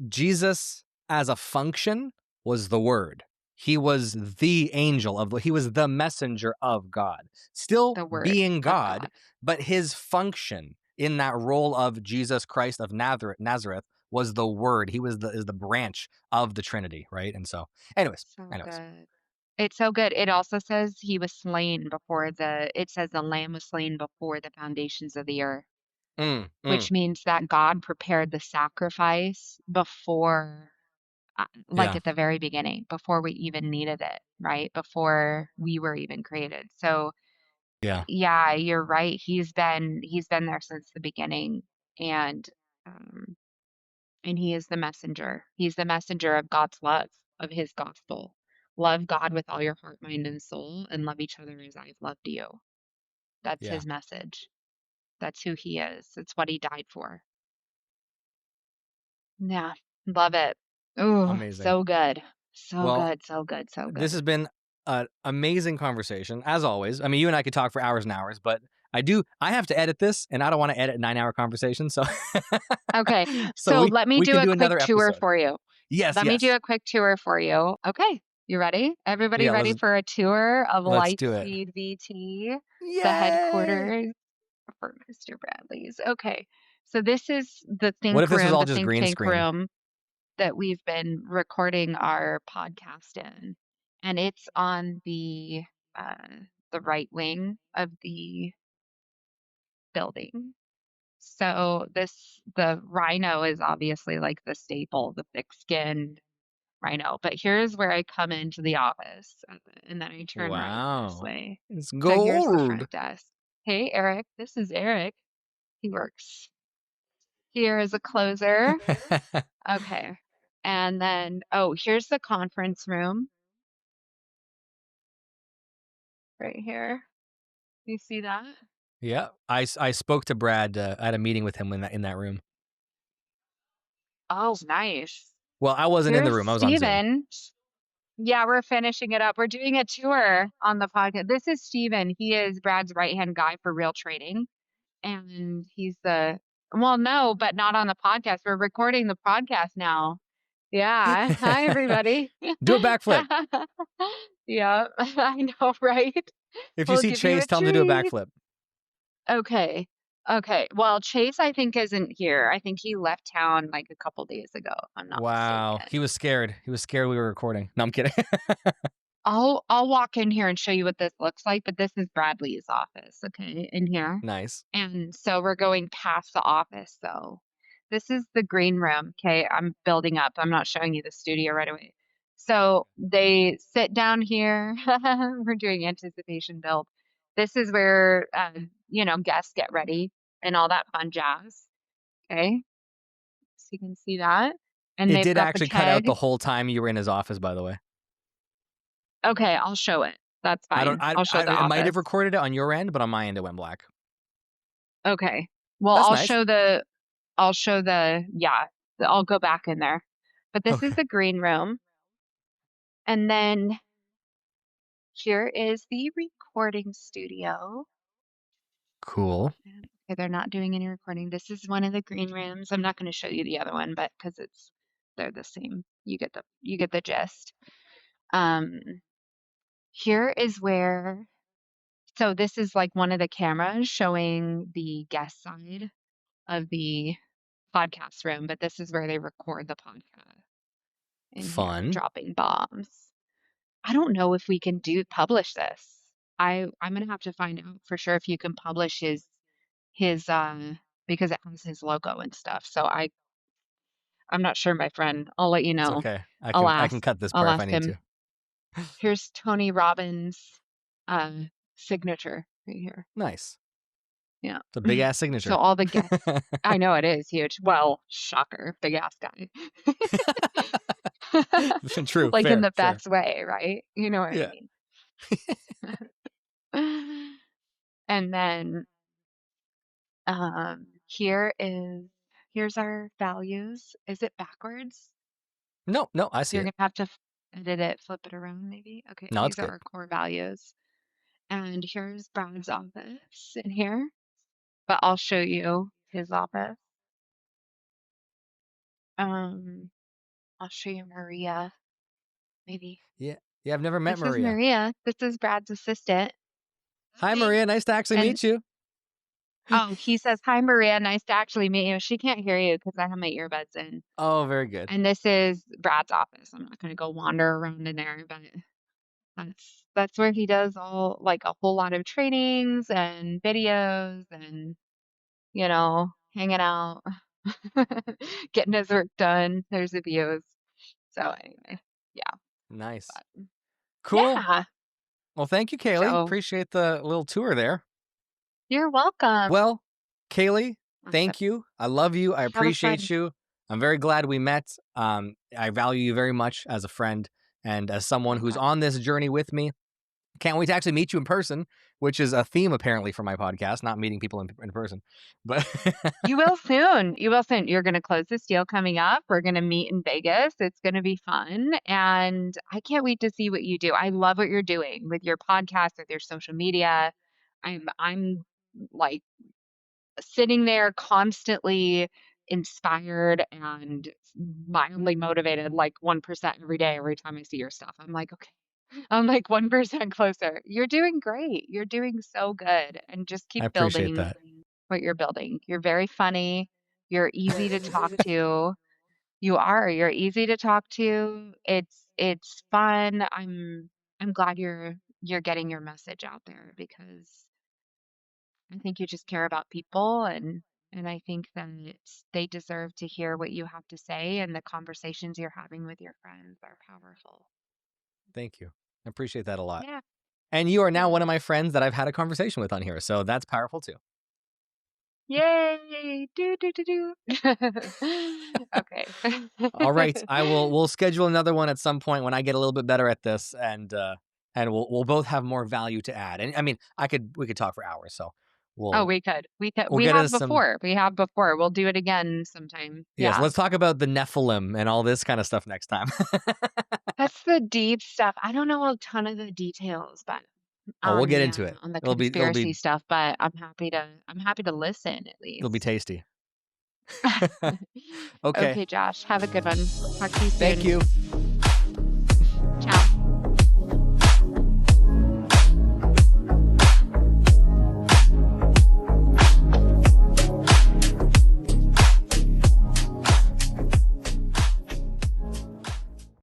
Jesus as a function was the Word. He was the angel he was the messenger of God, still The word being of God, God. but his function in that role of Jesus Christ of Nazareth was the Word. He was the branch of the Trinity, right? And so, So anyways, good. It's so good. It also says he was slain before it says the lamb was slain before the foundations of the earth, mm, mm, which means that God prepared the sacrifice before, like yeah, at the very beginning, before we even needed it, right? Before we were even created. So, yeah, yeah, you're right. He's been there since the beginning, and um and he is the messenger. He's the messenger of God's love, of his gospel. Love God with all your heart, mind, and soul, and love each other as I've loved you. That's yeah. his message. That's who he is. It's what he died for. Yeah. Love it. Ooh, Amazing. so good. So Well, good, so good, so this has good. been an amazing conversation, as always. I mean, you and I could talk for hours and hours, but I have to edit this, and I don't want to edit a 9-hour conversation. So, Okay. so So let me we do can a do quick another tour episode. for you. Yes, Let me do yes. a quick tour for you. Okay. You ready? Everybody Yeah, ready for a tour of let's do it. Lightspeed VT, the Yay! headquarters for Mr. Bradley's? Okay. So this is the What if think this was room, all the just think green tank screen? room that we've been recording our podcast in. And it's on uh the right wing of the building. So the rhino is obviously like the staple, the thick-skinned rhino. But here's where I come into the office, and then I turn right this Wow. way. It's So here's the gold. front desk. Hey, Eric, this is Eric. He works here as a closer. Okay. And then, oh, here's the conference room right here. You see that? Yeah, I spoke to Brad. I had a meeting with him in that room. Oh, nice. Well, I wasn't in the Here's room. I was on Zoom. Steven. Yeah, we're finishing it up. We're doing a tour on the podcast. This is Steven. He is Brad's right-hand guy for real trading. And he's the, well, no, but not on the podcast. We're recording the podcast now. Yeah. Hi, everybody. Do a backflip. Yeah, I know, right? If you We'll see give you Chase, a tell him to do a treat. backflip. Okay. Okay. Well, Chase, I think, isn't here. I think he left town like a couple days ago, if I'm not Wow, mistaken. he was scared. He was scared we were recording. No, I'm kidding. I'll walk in here and show you what this looks like, but this is Bradley's office, okay, in here. Nice. And so we're going past the office, so this is the green room. Okay, I'm building up. I'm not showing you the studio right away. So they sit down here. We're doing anticipation build. This is where guests get ready and all that fun jazz. Okay, so you can see that. And It they've did got the actually cut out keg. the whole time you were in his office, by the way. Okay, I'll show it. That's I don't. fine. I'll show the It might have office. recorded it on your end, but on my end it went black. Okay. Well, That's nice. yeah, I'll go back in there. But this is Okay. the green room. And then here is the recording studio. Cool. Okay, they're not doing any recording. This is one of the green rooms. I'm not going to show you the other one, but because they're the same. You get the gist. Um, here is where, so this is like one of the cameras showing the guest side of the podcast room, but this is where they record the podcast in here, Fun. dropping bombs. I don't know if we can publish this. I'm gonna have to find out for sure if you can publish his because it has his logo and stuff. So I'm not sure, my friend. I'll let you It's know. okay. I'll I ask. can cut this I'll part if I ask need him. to. Here's Tony Robbins' uh signature right here. Nice. Yeah. It's a big ass So signature. all the guests. I know it is huge. Well, shocker, big ass guy. True. Like in Fair. the Fair. best way, right? You know what I Yeah. mean? And then here's our values. Is it backwards? No, no, I see You're it. gonna have to edit it, flip it around maybe. Okay, No, it's these are good. our core values. And here's Brad's office in here, but I'll show you his office. Um, I'll show you Maria, maybe. Yeah. Yeah, I've never met This is Maria. Maria. This is Brad's assistant. Hi, Hi. Maria. Nice to actually And meet you. oh, he says, "Hi, Maria. Nice to actually meet you." She can't hear you because I have my earbuds in. Oh, very good. And this is Brad's office. I'm not gonna go wander around in there, but that's where he does all like a whole lot of trainings and videos and hanging out, getting his work done. There's the views. So anyway, yeah, Nice. but Cool. yeah. Well, thank you, Kaelei. So Appreciate the little tour there. you're welcome. Well, Kaelei, Awesome. thank you. I love you. I Have a appreciate fun. you. I'm very glad we met. I value you very much as a friend and as someone Oh who's God. on this journey with me. Can't wait to actually meet you in person. which is a theme apparently for my podcast, not meeting people in person. But You will soon. You will soon. You're gonna close this deal coming up. We're gonna meet in Vegas. It's gonna be fun, and I can't wait to see what you do. I love what you're doing with your podcast, with your social media. I'm like sitting there constantly inspired and mildly motivated, like 1% every day, every time I see your stuff. I'm like, okay, I'm like 1% closer. You're doing great. You're doing so good. And just I keep appreciate building that. what you're building. You're very funny. You're easy to talk to. You are. You're easy to talk to. It's fun. I'm glad you're getting your message out there because I think you just care about people and I think that they deserve to hear what you have to say and the conversations you're having with your friends are powerful. Thank you. I appreciate that a lot. Yeah. And you are now Yeah. one of my friends that I've had a conversation with on here, so that's powerful too. Yay. Do do do do. Okay. All right, we'll schedule another one at some point when I get a little bit better at this, and we'll both have more value to add. And I mean, we could talk for hours, so Oh, we'll we could. We could. we'll We get into have some. before. We have before. We'll do it again sometime. Yes, Yeah. let's talk about the Nephilim and all this kind of stuff next time. That's the deep stuff. I don't know a ton of the details, but Oh, we'll get into it. on the It'll conspiracy be stuff, but I'm happy to listen at it'll be least. tasty. Okay. Okay, Josh, have a good one. Talk to you Thank soon. you.